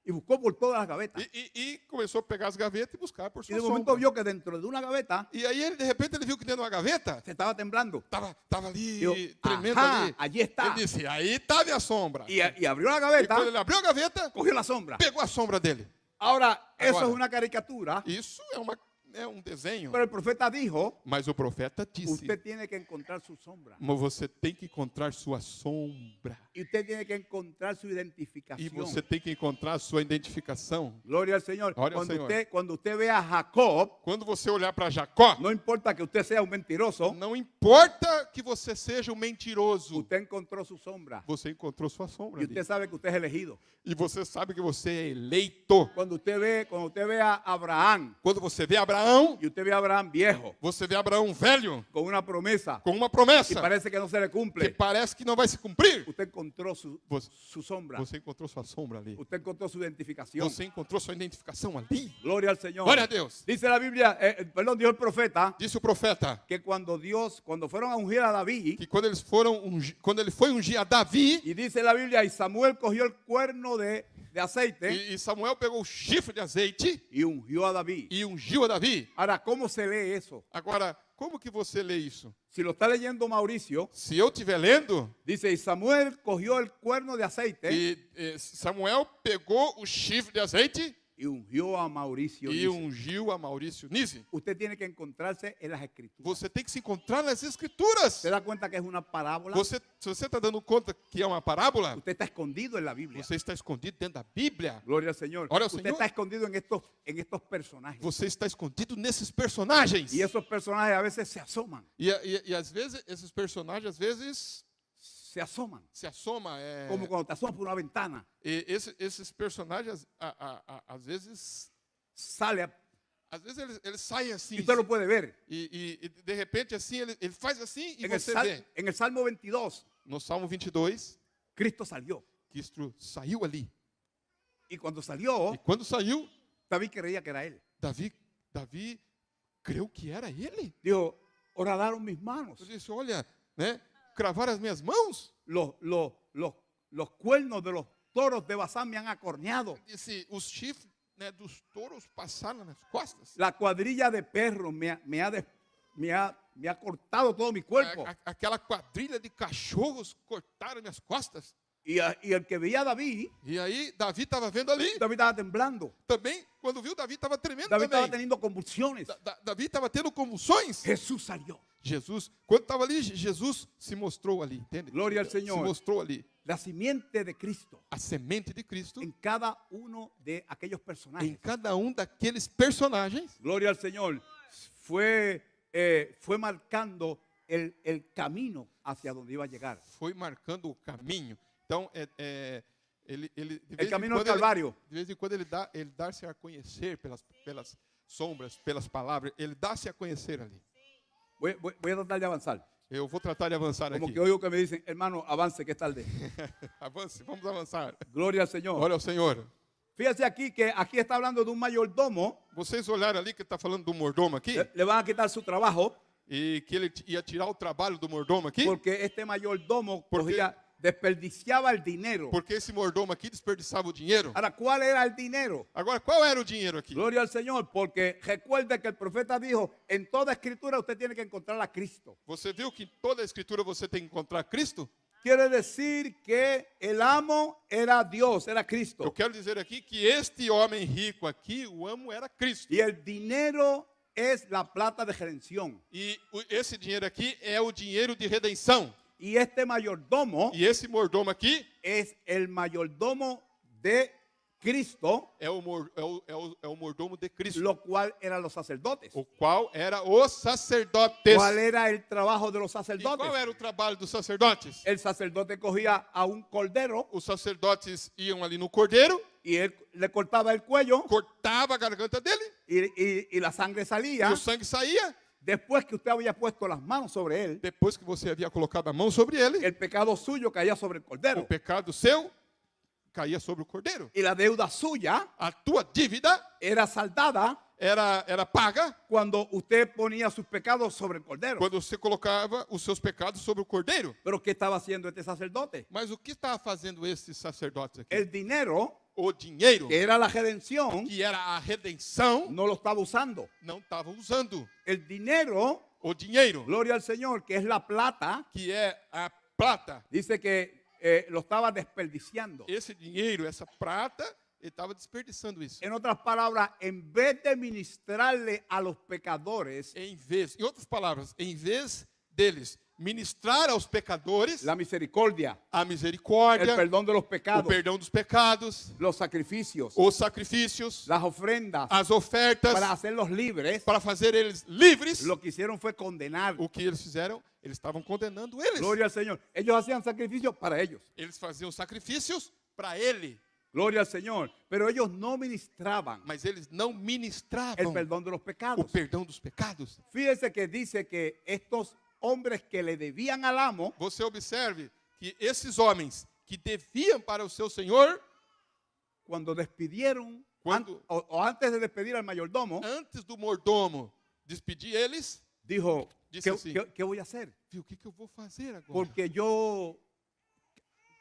Y buscó por todas las gavetas. E começou a pegar as gavetas e buscar por Y sua de momento sombra. vio que dentro de una gaveta E aí, de repente, ele viu que dentro de uma gaveta se estaba temblando. estava ali, Eu, tremendo ajá, ali. allí está. Ele disse, aí está minha sombra. Y abrió la E gaveta, quando ele abriu a gaveta, cogió la sombra. pegou a sombra dele. Ahora, eso Ahora. es una caricatura, Isso é um desenho. pero el profeta dijo, Mas o profeta disse, usted tiene que encontrar su sombra. mas você tem que encontrar sua sombra. Y usted tiene que encontrar su E identificación. você tem que encontrar a sua identificação. Gloria al Señor. Gloria al Señor. Cuando usted ve a Jacob, Quando você olhar para Jacó, no importa que usted sea un mentiroso, não importa que você seja um mentiroso, usted encontró su sombra. você encontrou sua sombra Y ali. usted sabe que usted es elegido. E você sabe que você é eleito. Cuando usted ve a Abraham, Quando você vê Abraão, y usted ve a Abraham viejo, você vê Abraão velho, con una promesa, com uma y promessa parece que no se le que cumple, parece que não vai se cumprir. usted encontró su sombra. Você encontrou sua sombra ali. Usted encontró su identificación. Você encontrou sua identificação ali. Gloria al Señor. Glória a Deus. Dice la Biblia, dijo el profeta, Disse o profeta que cuando fueron a ungir a David, que quando ele foi ungir a Davi, y dice la Biblia, y Samuel cogió el cuerno de aceite e Samuel pegou o chifre de azeite y ungió a David. e ungiu a Davi. Ahora, ¿cómo se lee eso? Agora, como que você lê isso? Si lo está leyendo Mauricio, Se eu estiver lendo, dice, y Samuel cogió el cuerno de aceite Samuel pegou o chifre de azeite y ungió a Mauricio. e Dice, ungiu a Maurício Nise. usted tiene que encontrarse en las escrituras. Você tem que se encontrar nas escrituras. ¿Se da cuenta que es una parábola? Se você está dando conta que é uma parábola, Usted está escondido en la Biblia. você está escondido dentro da Bíblia. Gloria al Señor. Gloria al Usted Señor. está escondido en estos personajes. Você está escondido nesses personagens. Y esos personajes a veces se asoman. E às vezes, esses personagens, às vezes, Se asoman. se assoma. Como cuando te asomas por una ventana. E esses personagens, às vezes eles saem assim. Y usted lo puede ver. E de repente, assim, ele faz assim e En el, você vê. en el Salmo 22, No Salmo 22, Cristo salió. Cristo saiu ali. Y cuando salió, E quando saiu, David creía que era él. Davi creu que era ele. Dijo, horadaron mis manos. Ele disse, olha, né, cravar as minhas mãos. Los cuernos de los toros de Basán me han acorneado. Disse, os chifres, né, dos touros passaram nas costas. La cuadrilla de perros me ha cortado todo mi cuerpo. Aquela quadrilha de cachorros cortaram minhas costas. Y el que veía a David, E aí, Davi estava vendo ali. David estaba temblando. Também, quando viu, Davi estava tremendo David estaba também. teniendo convulsiones. Davi estava tendo convulsões. Jesús salió. Jesus, quando estava ali, Jesus se mostrou ali, entende? Gloria al Se Señor. mostrou ali. La simiente de Cristo A semente de Cristo en cada uno de aquellos em personajes. cada daqueles personagens. Gloria al Señor. Fue marcando el camino hacia donde iba a llegar. Foi marcando o caminho. Então, ele de El camino del Calvario. De vez em quando ele dá-se a conhecer pelas sombras, pelas palavras. Ele dá-se a conhecer ali. Voy a tratar de avanzar. Eu vou tratar de avançar Como aqui. que oigo que me dicen, hermano, avance que es tarde. Avance, vamos avançar. Gloria al Señor. Olha o Senhor. Fíjese aquí que aquí está hablando de un mayordomo. Vocês olharam ali que está falando do mordomo aqui? Le van a quitar su trabajo E que ele ia tirar o trabalho do mordomo aqui? porque este mayordomo Porque- desperdiciaba el dinero. Porque esse mordomo aqui desperdiçava o dinheiro. Ahora, ¿cuál era el dinero? Agora, qual era o dinheiro aqui? Gloria al Señor, porque recuerde que el profeta dijo, en toda escritura usted tiene que encontrar a Cristo. Você viu que em toda a escritura você tem que encontrar Cristo? Quiere decir que el amo era Dios, era Eu Cristo. quero dizer aqui que este homem rico aqui, o amo era Cristo. Y el dinero es la plata de redención. E esse dinheiro aqui é o dinheiro de redenção. Y este mayordomo E esse mordomo aqui es el mayordomo de Cristo, é o mordomo de Cristo, lo cual eran los sacerdotes. o qual era os sacerdotes. ¿Cuál era el trabajo de los E sacerdotes? qual era o trabalho dos sacerdotes? El sacerdote cogía a un cordero Os sacerdotes iam ali no cordeiro, y él le cortaba el cuello cortava a garganta dele, y la sangre salía. e o sangue saía. Después que usted había puesto las manos sobre él, Depois que você havia colocado a mão sobre ele, el pecado suyo caía sobre el o cordero. pecado seu caía sobre o cordeiro. Y la deuda suya A tua dívida era saldada era paga cuando usted ponía sus pecados sobre el cordero. quando você colocava os seus pecados sobre o cordeiro. Pero ¿qué estaba haciendo este sacerdote? Mas o que estava fazendo esses sacerdotes aqui? El dinero, O dinheiro, que era la redención, que era a redenção, no lo estaba usando. não estava usando. El dinero, O dinheiro, gloria al Señor, que es la plata, que é a prata, dice que lo estaba desperdiciando. esse dinheiro, essa prata, ele estava desperdiçando isso. En otras palabras, en vez de ministrarle a los pecadores Em outras palavras, em vez deles ministrar aos pecadores la misericordia, a el misericórdia, perdón de los o pecados, perdão dos pecados, los sacrificios, os sacrifícios, las ofrendas, as ofertas, para hacerlos libres, para fazer eles livres, lo que hicieron fue condenar. o que eles fizeram, eles estavam condenando eles. Gloria al Señor. Ellos hacían sacrificios para ellos. Eles faziam sacrifícios para ele, Gloria al Señor. Pero ellos no ministraban mas eles não el ministravam perdón de los o pecados. perdão dos pecados. Fíjese que dice que estos hombres que le debían al amo, Você observe que esses homens que deviam para o seu senhor, cuando despidieron, Cuando- o antes de despedir al mayordomo, antes do mordomo despedir eles, dijo, Dice ¿qué, así. qué voy a hacer? viu, o que eu vou fazer agora? Porque yo,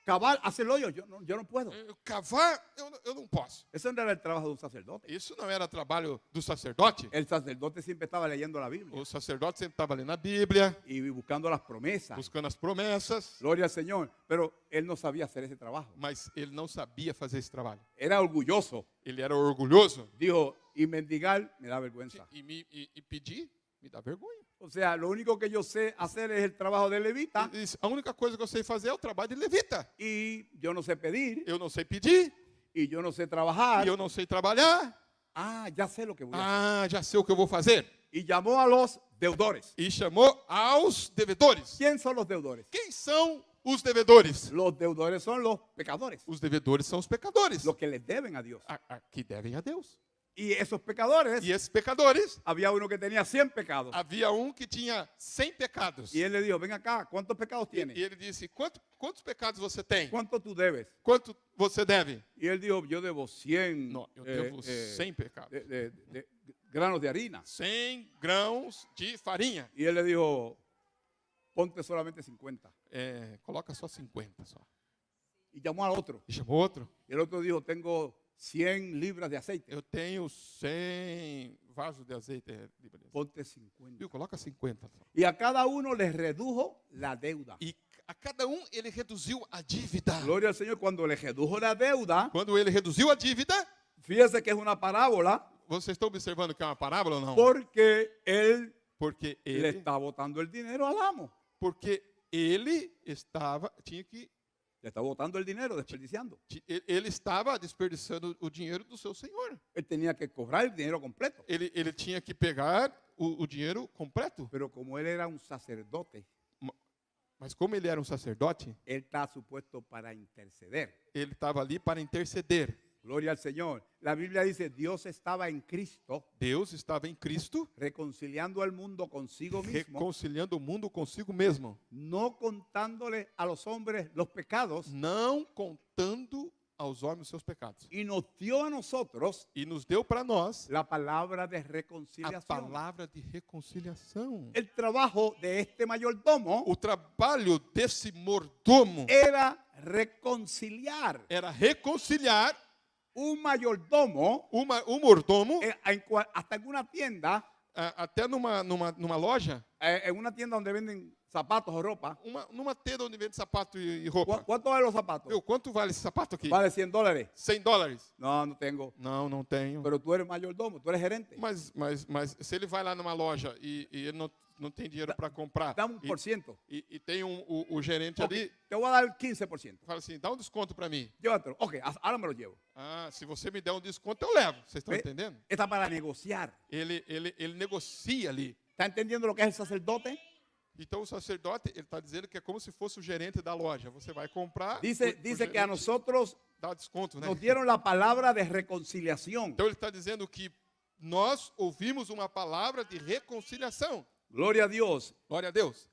cavar, hacer el hoyo, yo no puedo. Cavar, eu não posso. Eso no era el trabajo de un sacerdote. Isso não era trabalho do sacerdote. El sacerdote siempre estaba leyendo la Biblia O sacerdote sempre estava lendo a Bíblia, y buscando las promesas. buscando as promessas, Gloria al Señor. Pero él no sabía hacer ese trabajo. mas ele não sabia fazer esse trabalho. Era orgulloso. Ele era orgulhoso. Dijo, y mendigar me da vergüenza. E pedir me dá vergonha. O sea, lo único que yo sé hacer es el trabajo de levita Ele disse, a única coisa que eu sei fazer é o trabalho de levita. y yo no sé pedir Eu não sei pedir, y yo no sé trabajar. e eu não sei trabalhar. Ah, ya sé lo que voy a hacer. Ah, já sei o que eu vou fazer. Y llamó a los deudores. E chamou aos devedores. ¿Quién son los deudores? Quem são os devedores? Los deudores son los pecadores, Os devedores são os pecadores, los que les deben a Dios. que devem a Deus. Y esos pecadores, E esses pecadores, había uno que tenía 100 pecados. havia que tinha 100 pecados. Y él le dijo, ven acá, ¿cuántos pecados E tienes? ele disse, quantos pecados você tem? ¿Cuánto tú debes? Quanto você deve? Y él dijo, yo debo 100 Não, eu devo 100 pecados. de granos de harina. 100 grãos de farinha. Y él le dijo, ponte solamente 50. Coloca só 50 só. Y llamó al otro. E chamou outro. Y el otro dijo, tengo 100 libras de aceite. Eu tenho 100 vasos de azeite. Ponte 50. Viu? Coloca 50 só. Y a cada uno les redujo la deuda. E a cada ele reduziu a dívida. Gloria al Señor, cuando le redujo la deuda, Quando ele reduziu a dívida, fíjese que es una parábola vocês estão observando que é uma parábola ou não? porque él Porque le ele, está botando el dinero al amo. tinha que Le está botando el dinero, desperdiciando. ele estava desperdiçando o dinheiro do seu senhor. Él tenía que cobrar el dinero completo. Ele tinha que pegar o dinheiro completo. Pero como él era un sacerdote, Mas como ele era um sacerdote, él está supuesto para interceder. ele estava ali para interceder. Gloria al Señor. La Biblia dice, Dios estaba en Cristo Deus estava em Cristo, reconciliando al mundo consigo mismo, reconciliando o mundo consigo mesmo, no contándole a los hombres los pecados, não contando aos homens os seus pecados. y nos dio a nosotros E nos deu para nós la palabra de a reconciliación. palavra de reconciliação. El trabajo de este mayordomo O trabalho desse mordomo era reconciliar. era reconciliar Un mayordomo, mordomo hasta en una tienda, até numa loja, en una tienda donde venden zapatos o ropa. numa tenda onde vende sapato e roupa. ¿Cuánto valen los zapatos? Meu, quanto vale esse sapato aqui? Vale $100. $100. No, no tengo. Não, não tenho. Pero tú eres mayordomo, tú eres gerente. Mas se ele vai lá numa loja e ele não tem dinheiro para comprar, Dame 1%. e tem o gerente Ok, ali, te voy a dar 15%. fala assim, dá um desconto para mim. Llévatelo. Ok, ahora me lo llevo. Ah, se você me der um desconto, eu levo. Vocês estão ¿Ve? entendendo? Está para negociar. Ele negocia ali. ¿Está entendiendo lo que es el sacerdote? Então o sacerdote, ele está dizendo que é como se fosse o gerente da loja. Você vai comprar, Dice que a gerente nosotros dá desconto, né? nos dieron la palabra de reconciliación. Então ele está dizendo que nós ouvimos uma palavra de reconciliação. Gloria a Dios. Glória a Deus.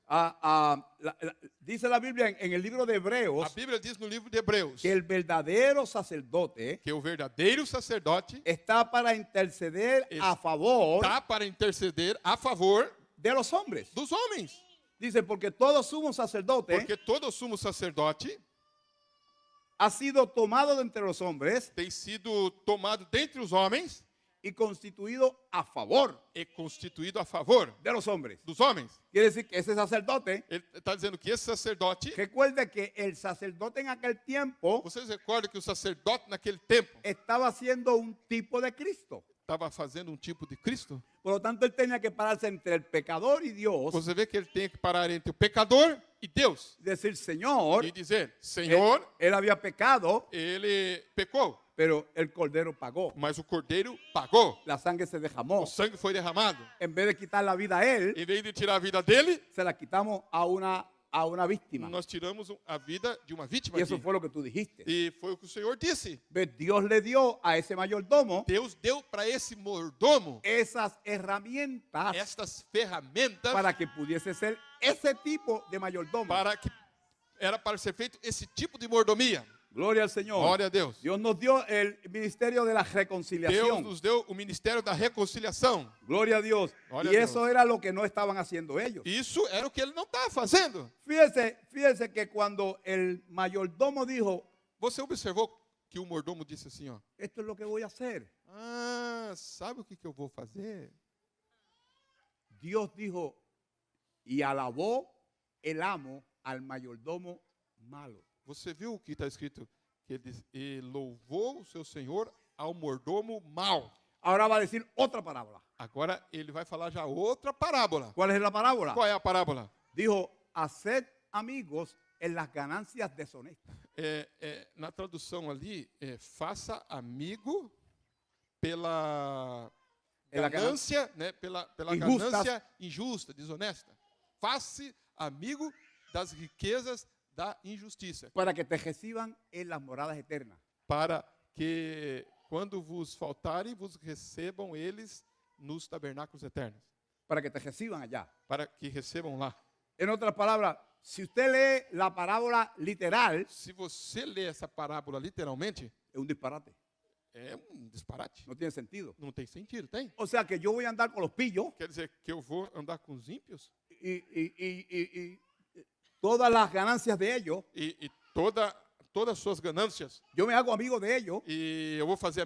Dice la Biblia en el libro de A Hebreos Bíblia diz no livro de Hebreus que el verdadero sacerdote que o verdadeiro sacerdote está para interceder a favor está para interceder a favor de los hombres. dos homens. Dice, porque todo sumo sacerdote Porque todo sumo sacerdote ha sido tomado de entre los hombres tem sido tomado dentre os homens y constituido a favor e constituído a favor de los hombres. dos homens. Quiere decir que ese sacerdote, Ele está dizendo que esse sacerdote, recuerde que el sacerdote en aquel tiempo vocês recordam que o sacerdote naquele tempo estaba haciendo un tipo de Cristo. estava fazendo um tipo de Cristo? Por lo tanto, él tenía que pararse entre el pecador y Dios Você vê que ele tem que parar entre o pecador e Deus y decir, Señor, e dizer, Senhor, él había pecado, ele pecou, pero el cordero pagó. mas o cordeiro pagou. La sangre se derramó. O sangue foi derramado. En vez de quitar la vida a él, Em vez de tirar a vida dele, se la quitamos a una víctima. nós tiramos a vida de uma vítima Y eso aqui. fue lo que tú dijiste. E foi o que o Senhor disse. ¿Ves? Dios le dio a ese mayordomo Deus deu para esse mordomo esas herramientas estas ferramentas para que pudiese ser ese tipo de mayordomo. para que era para ser feito esse tipo de mordomia. Gloria al Señor. Glória a Deus. Dios nos dio el ministerio de la Deus reconciliación. nos deu o ministério da reconciliação. Gloria a Dios. Gloria Y a eso Dios. era lo que no estaban haciendo ellos. Isso era o que ele não estava fazendo. Fíjese que cuando el mayordomo dijo, Você observou que o mordomo disse assim, ó: esto es lo que voy a hacer, "Ah, sabe o que eu vou fazer?" Dios dijo, y alabó el amo al mayordomo malo. Você viu o que está escrito? Que ele diz, e louvou o seu senhor ao mordomo mau. Ahora va a decir otra parábola. Agora ele vai falar já outra parábola. ¿Cuál es la parábola? Qual é a parábola? Dijo, haced amigos en las ganancias deshonestas. Na tradução ali, faça amigo pela Pela ganância, né? Pela Injustas. ganância injusta, desonesta. Faça amigo das riquezas da injustiça, Para que te reciban en las moradas eternas. para que quando vos faltarem, vos recebam eles nos tabernáculos eternos, Para que te reciban allá. para que recebam lá. En otras palabras, si usted lee la parábola literal, Se você ler essa parábola literalmente, es un disparate. é um disparate. No tiene sentido. Não tem sentido, tem? O sea que yo voy a andar con los pillos Quer dizer que eu vou andar com os ímpios y todas las ganancias de ellos, e todas as suas ganâncias, yo me hago amigo de ellos e eu vou ser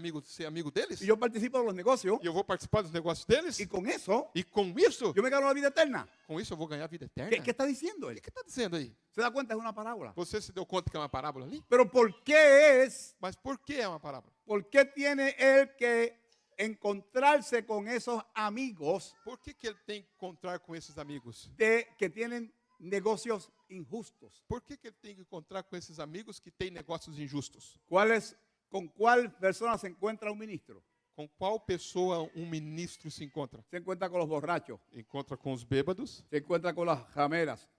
amigo deles, y yo participo de los negocios e eu vou participar dos negócios deles, y con eso e com isso, yo me gano la vida eterna. eu vou ganhar a vida eterna. ¿Qué está diciendo O él? que está dizendo aí? ¿Se da cuenta? Es una parábola. Você se deu conta que é uma parábola ali? Pero ¿por qué es? Mas por que é uma parábola? ¿Por qué tiene él que encontrarse con esos amigos Por que ele tem que encontrar com esses amigos? que tienen negocios injustos? Por que ele tem que encontrar com esses amigos que têm negócios injustos? ¿Con cuál persona se encuentra un ministro? Com qual pessoa um ministro se encontra? Se encuentra con los borrachos, Encontra com os bêbados, se encuentra con las rameras,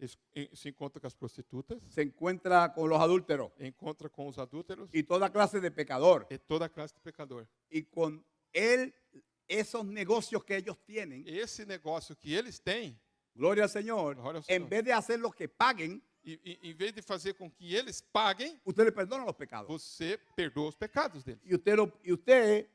se encontra com as prostitutas, se encuentra con los adúlteros encontra com os adúlteros y toda clase de pecador. e toda classe de pecador. Y con él, esos negocios que ellos tienen, Esse negócio que eles têm, gloria al Señor, Gloria al Señor. en vez de hacer los que paguen, em vez de fazer com que eles paguem, usted le perdona los pecados. você perdoa os pecados deles. Y usted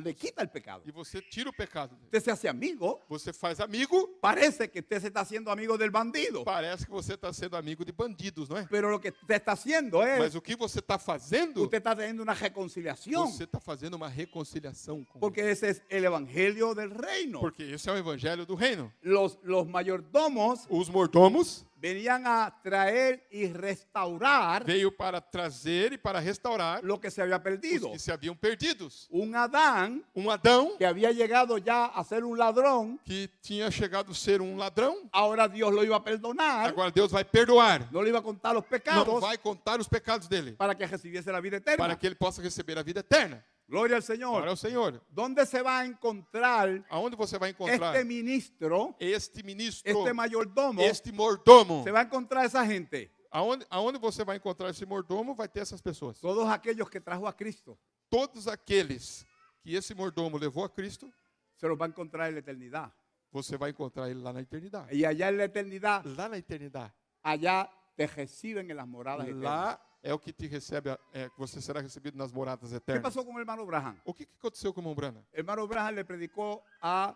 le quita el pecado. E você tira o pecado deles. Usted se hace amigo. Você faz amigo, Parece que usted se está haciendo amigo del bandido. parece que você está sendo amigo de bandidos, não é? Pero lo que usted está haciendo Mas es, o que você está fazendo, usted está teniendo una reconciliación. você está fazendo uma reconciliação com Porque ese es el evangelio del reino. Porque esse é o evangelho do reino. Los mayordomos Os mordomos venían a traer y restaurar veio para trazer e para restaurar lo que se había os perdido. que se haviam perdidos. Un Adán Adão que había llegado ya a ser un ladrón, que tinha chegado a ser ladrão, ahora Dios lo iba a perdonar, agora Deus vai perdoar. no le iba a contar los Não pecados vai contar os pecados dele, para que recibiese la vida para eterna. que ele possa receber a vida eterna. Gloria al Glória Señor. ao Senhor. ¿Dónde se va a encontrar Aonde você vai encontrar este ministro, este ministro, este mayordomo? este mordomo? Se va a encontrar esa gente. Aonde você vai encontrar esse mordomo, vai ter essas pessoas. Todos aquellos que trajo a Cristo Todos aqueles que esse mordomo levou a Cristo, se los va a encontrar en la eternidad. você vai encontrar ele lá na eternidade. Y allá en la eternidad, Lá na eternidade. allá te reciben en las moradas eternas. Lá é o que te recebe, que você será recebido nas moradas ¿Qué eternas. pasó con el hermano Braham? O que aconteceu com o irmão Brana? El hermano Braham le predicó a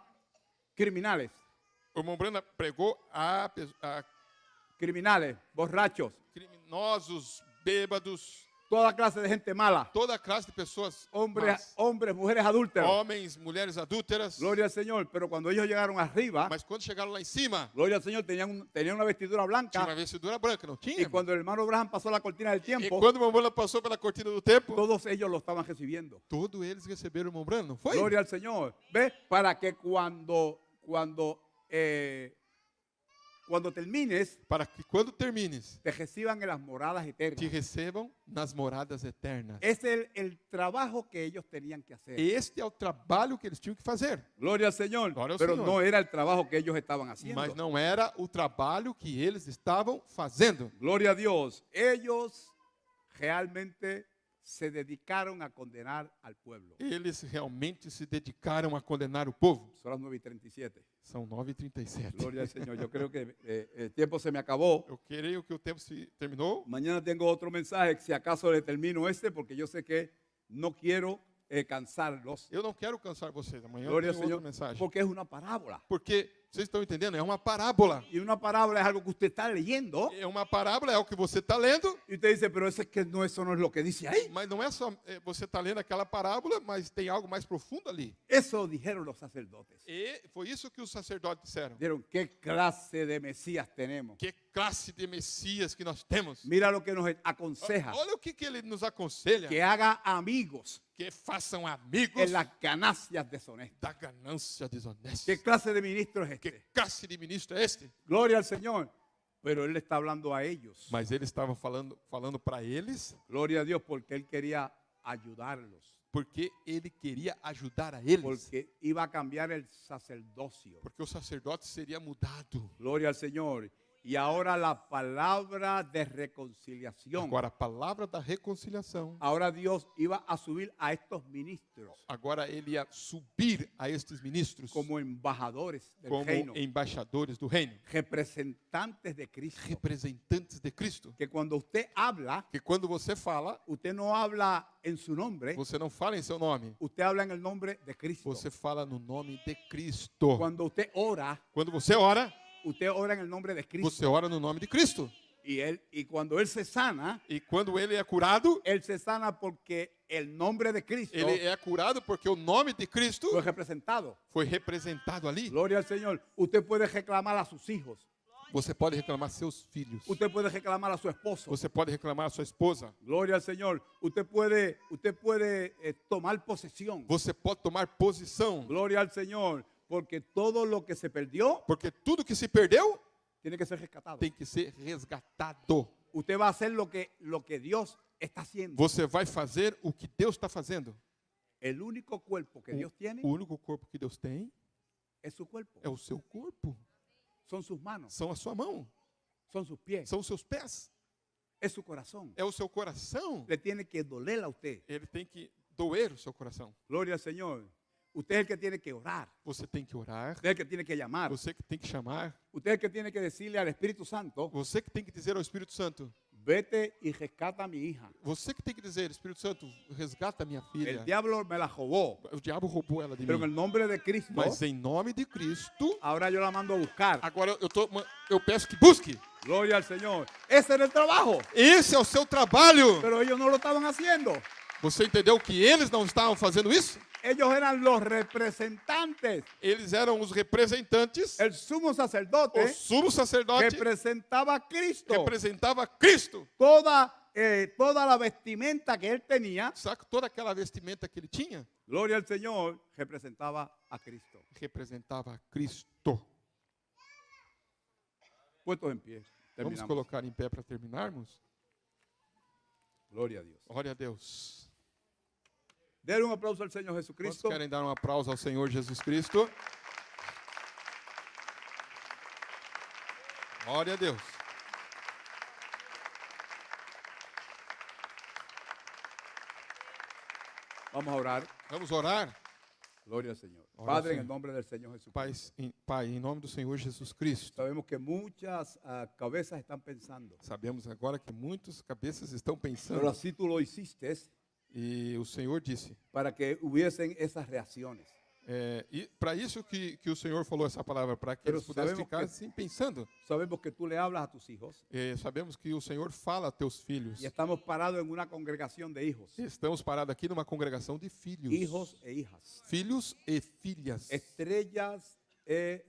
criminales, O irmão Brana pregou a criminales, borrachos, criminosos, bêbados, toda clase de gente mala, toda classe de pessoas, hombres, más, mujeres adúlteros. homens, mulheres adúlteras. Gloria al Señor. Pero cuando ellos llegaron arriba, Mas quando chegaram lá em cima, gloria al Señor, tenían una vestidura tinha blanca. uma vestidura branca, não tinha? Y cuando el hermano Braham pasó la cortina del E tiempo, quando o irmão Brana passou pela cortina do tempo, todos ellos lo estaban recibiendo. todos eles receberam o irmão Brana, não foi? Gloria al Señor. ¿Ves? Para que cuando termines, Para que quando termines, te reciban en las moradas te eternas. recebam nas moradas eternas. Es el trabajo que ellos tenían que hacer. Este é o trabalho que eles tinham que fazer. Gloria al Señor. Gloria al Pero Señor. no era el trabajo que ellos estaban haciendo. Mas não era o trabalho que eles estavam fazendo. Gloria a Dios. Ellos realmente se dedicaron a condenar al pueblo. Eles realmente se dedicaram a condenar o povo. Son las 9:37. São 9h37. Gloria al Señor. Yo creo que el tiempo se me acabou. Eu creio que o tempo se terminou. Mañana tengo otro mensaje, si acaso le termino este, porque yo sé que no quiero cansarlos. Eu não quero cansar vocês. Amanhã eu Gloria al tenho outra Señor. mensagem. Porque es una parábola. Porque, vocês estão entendendo? É uma parábola. Y una parábola es algo que usted está leyendo. É uma parábola, é o que você está lendo. Y usted dice, pero eso no es lo que dice ahí. Mas não é só você está lendo aquela parábola, mas tem algo mais profundo ali. Eso dijeron los sacerdotes. E foi isso que os sacerdotes disseram. Dijeron, ¿qué clase de Mesías tenemos? Que classe de Messias que nós temos. Mira lo que nos aconseja. Olha o que ele nos aconselha. Que haga amigos Que façam amigos en las ganancias deshonestas. da ganância desonesta. ¿Qué clase de ministro es Que este? classe de ministro é este? Gloria al Señor. Pero él le está hablando a ellos. Mas ele estava falando para eles, Gloria a Dios, porque él quería ayudarlos. porque ele queria ajudar a eles. Porque iba a cambiar el sacerdocio. Porque o sacerdote seria mudado. Gloria al Señor. Y ahora la palabra de reconciliación. Agora, a palavra da reconciliação. Ahora Dios iba a subir a estos ministros Agora ele ia subir a estes ministros como embajadores del como reino, embaixadores do reino. representantes de Cristo. Representantes de Cristo. Que cuando usted habla, Que quando você fala, usted no habla en su nombre, você não fala em seu nome. usted habla en el nombre de Cristo. Você fala no nome de Cristo. Cuando usted ora, Quando você ora, usted ora en el nombre de Cristo. você ora no nome de Cristo. Y cuando él se sana, E quando ele é curado, él se sana porque el nombre de Cristo ele é curado porque o nome de Cristo fue representado. foi representado ali. Gloria al Señor. Usted puede reclamar a sus hijos. Você pode reclamar seus filhos. Usted puede reclamar a su esposo. Você pode reclamar a sua esposa. Gloria al Señor. Usted puede tomar posesión. Você pode tomar posição. Gloria al Señor. Porque todo lo que se perdió Porque tudo que se perdeu tiene que ser rescatado. tem que ser resgatado. Usted va a hacer lo que Dios está haciendo. Você vai fazer o que Deus está fazendo. El único cuerpo que Dios tiene O único corpo que Deus tem es su cuerpo. é o seu corpo. Son sus manos, São a sua mão. son sus pies, São os seus pés. es su corazón. É o seu coração. Le tiene que doler a usted. Ele tem que doer o seu coração. Gloria al Señor. Usted es el que tiene que orar. Você tem que orar. Usted es el que tiene que llamar. Você que tem que chamar. Usted es el que tiene que decirle al Espíritu Santo, Você que tem que dizer ao Espírito Santo. vete y rescata a mi hija. Você que tem que dizer, Espírito Santo, resgata minha filha. El diablo me la robó, O diabo roubou ela de pero en mim. el nombre de Cristo, Mas em nome de Cristo, ahora yo la mando a buscar. agora eu peço que busque. Gloria al Señor. Ese era el trabajo, Esse é o seu trabalho. pero ellos no lo estaban haciendo. Você entendeu que eles não estavam fazendo isso? Ellos eran los representantes. Eles eram os representantes. El sumo O sacerdote sumo sacerdote representaba a Cristo. representava Cristo. Toda la vestimenta que él tenía, Sabe que toda aquela vestimenta que ele tinha gloria al Señor, representaba a Cristo. representava Cristo. Puestos en pie. Vamos Terminamos. colocar em pé para terminarmos? Gloria a Dios. Glória a Deus. Denle un aplauso al Señor Quantos Jesucristo. querem dar um aplauso ao Senhor Jesus Cristo? Glória a Deus. Vamos a orar. Vamos orar? Gloria al Señor. Ora al Padre, en Señor. el nombre del Señor Jesucristo. Pai, em nome do Senhor Jesus Cristo, Sabemos que muchas cabezas están pensando, sabemos agora que muitas cabeças estão pero pensando, así tú lo hiciste e o Senhor disse, para que hubiesen esas reacciones. e para isso que o Senhor falou essa palavra, para que Pero eles pudessem sabemos ficar que- assim pensando. Sabemos que tú le hablas a tus hijos Sabemos que o Senhor fala a teus filhos. y estamos parados en una congregación de hijos, Estamos parados aqui numa congregação de filhos. hijos e hijas, Filhos e filhas. estrellas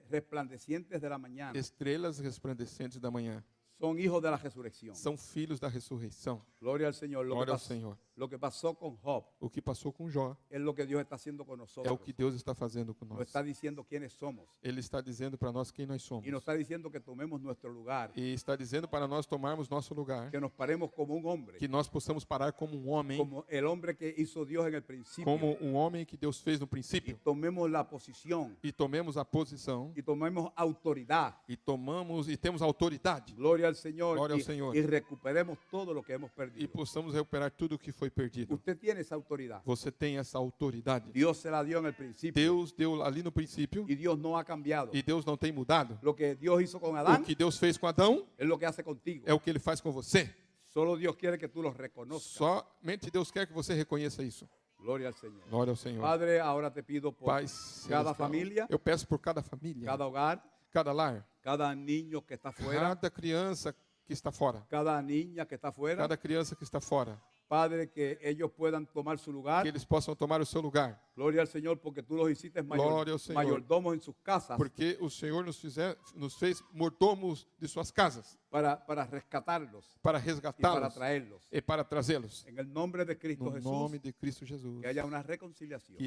resplandecientes de la mañana. Estrelas resplandecentes da manhã. Son hijos de la resurrección. São filhos da ressurreição. Gloria al Señor. Glória ao Senhor. Lo que pasó con Job O que passou com Jó es lo que Dios está haciendo con é nosotros. o que Deus está fazendo Nos conosco. está diciendo quiénes somos Ele está dizendo para nós quem nós somos. y nos está diciendo que tomemos nuestro lugar, E está dizendo para nós tomarmos nosso lugar. que nos paremos como un hombre, Que nós possamos parar como um homem. como el hombre que hizo Dios en el principio, Como um homem que Deus fez no y princípio. tomemos la posición E tomemos a posição. y tomemos autoridad. E tomamos e temos autoridade. Gloria al Señor, Gloria al Señor. y recuperemos todo lo que hemos E perdido. possamos recuperar tudo o que foi perdido. Usted tiene esa autoridad. Você tem essa autoridade. Dios se la dio en el principio Deus deu ali no princípio y Dios no ha cambiado. e Deus não tem mudado. Lo que Dios hizo con O Adán que Deus fez com Adão es lo que hace contigo. é o que ele faz com você. Solo Dios quiere que tú lo reconozcas. Somente Deus quer que você reconheça isso. Gloria al Señor. Glória ao Senhor. Padre, ahora te pido por Pai cada celestial, familia, eu peço por cada família, cada hogar, cada lar, cada niño que está fuera, cada criança que está fora, cada niña que está fuera. cada criança que está fora, Padre, que ellos puedan tomar su lugar. que eles possam tomar o seu lugar, Gloria al Señor, porque tú los hiciste Gloria al Señor. mayordomos en sus casas porque o Senhor nos fez mordomos de suas casas para rescatarlos para y para resgatá-los traerlos. e para trazê-los. En el nombre de Cristo No Jesús, nome de Cristo Jesus, que haya una reconciliación.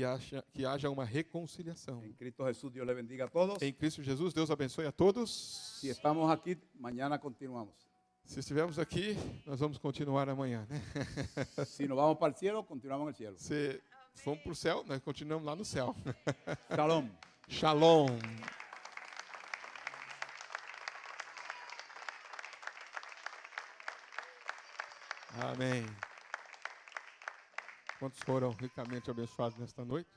que haja uma reconciliação. En Cristo Jesús, Dios le bendiga a todos. Em Cristo Jesus, Deus abençoe a todos. Si estamos aquí, mañana continuamos. Se estivermos aqui, nós vamos continuar amanhã, né? Si nos vamos para el cielo, continuamos en el cielo. Se formos para o céu, nós continuamos lá no céu. Shalom. Shalom. Amém. Quantos foram ricamente abençoados nesta noite?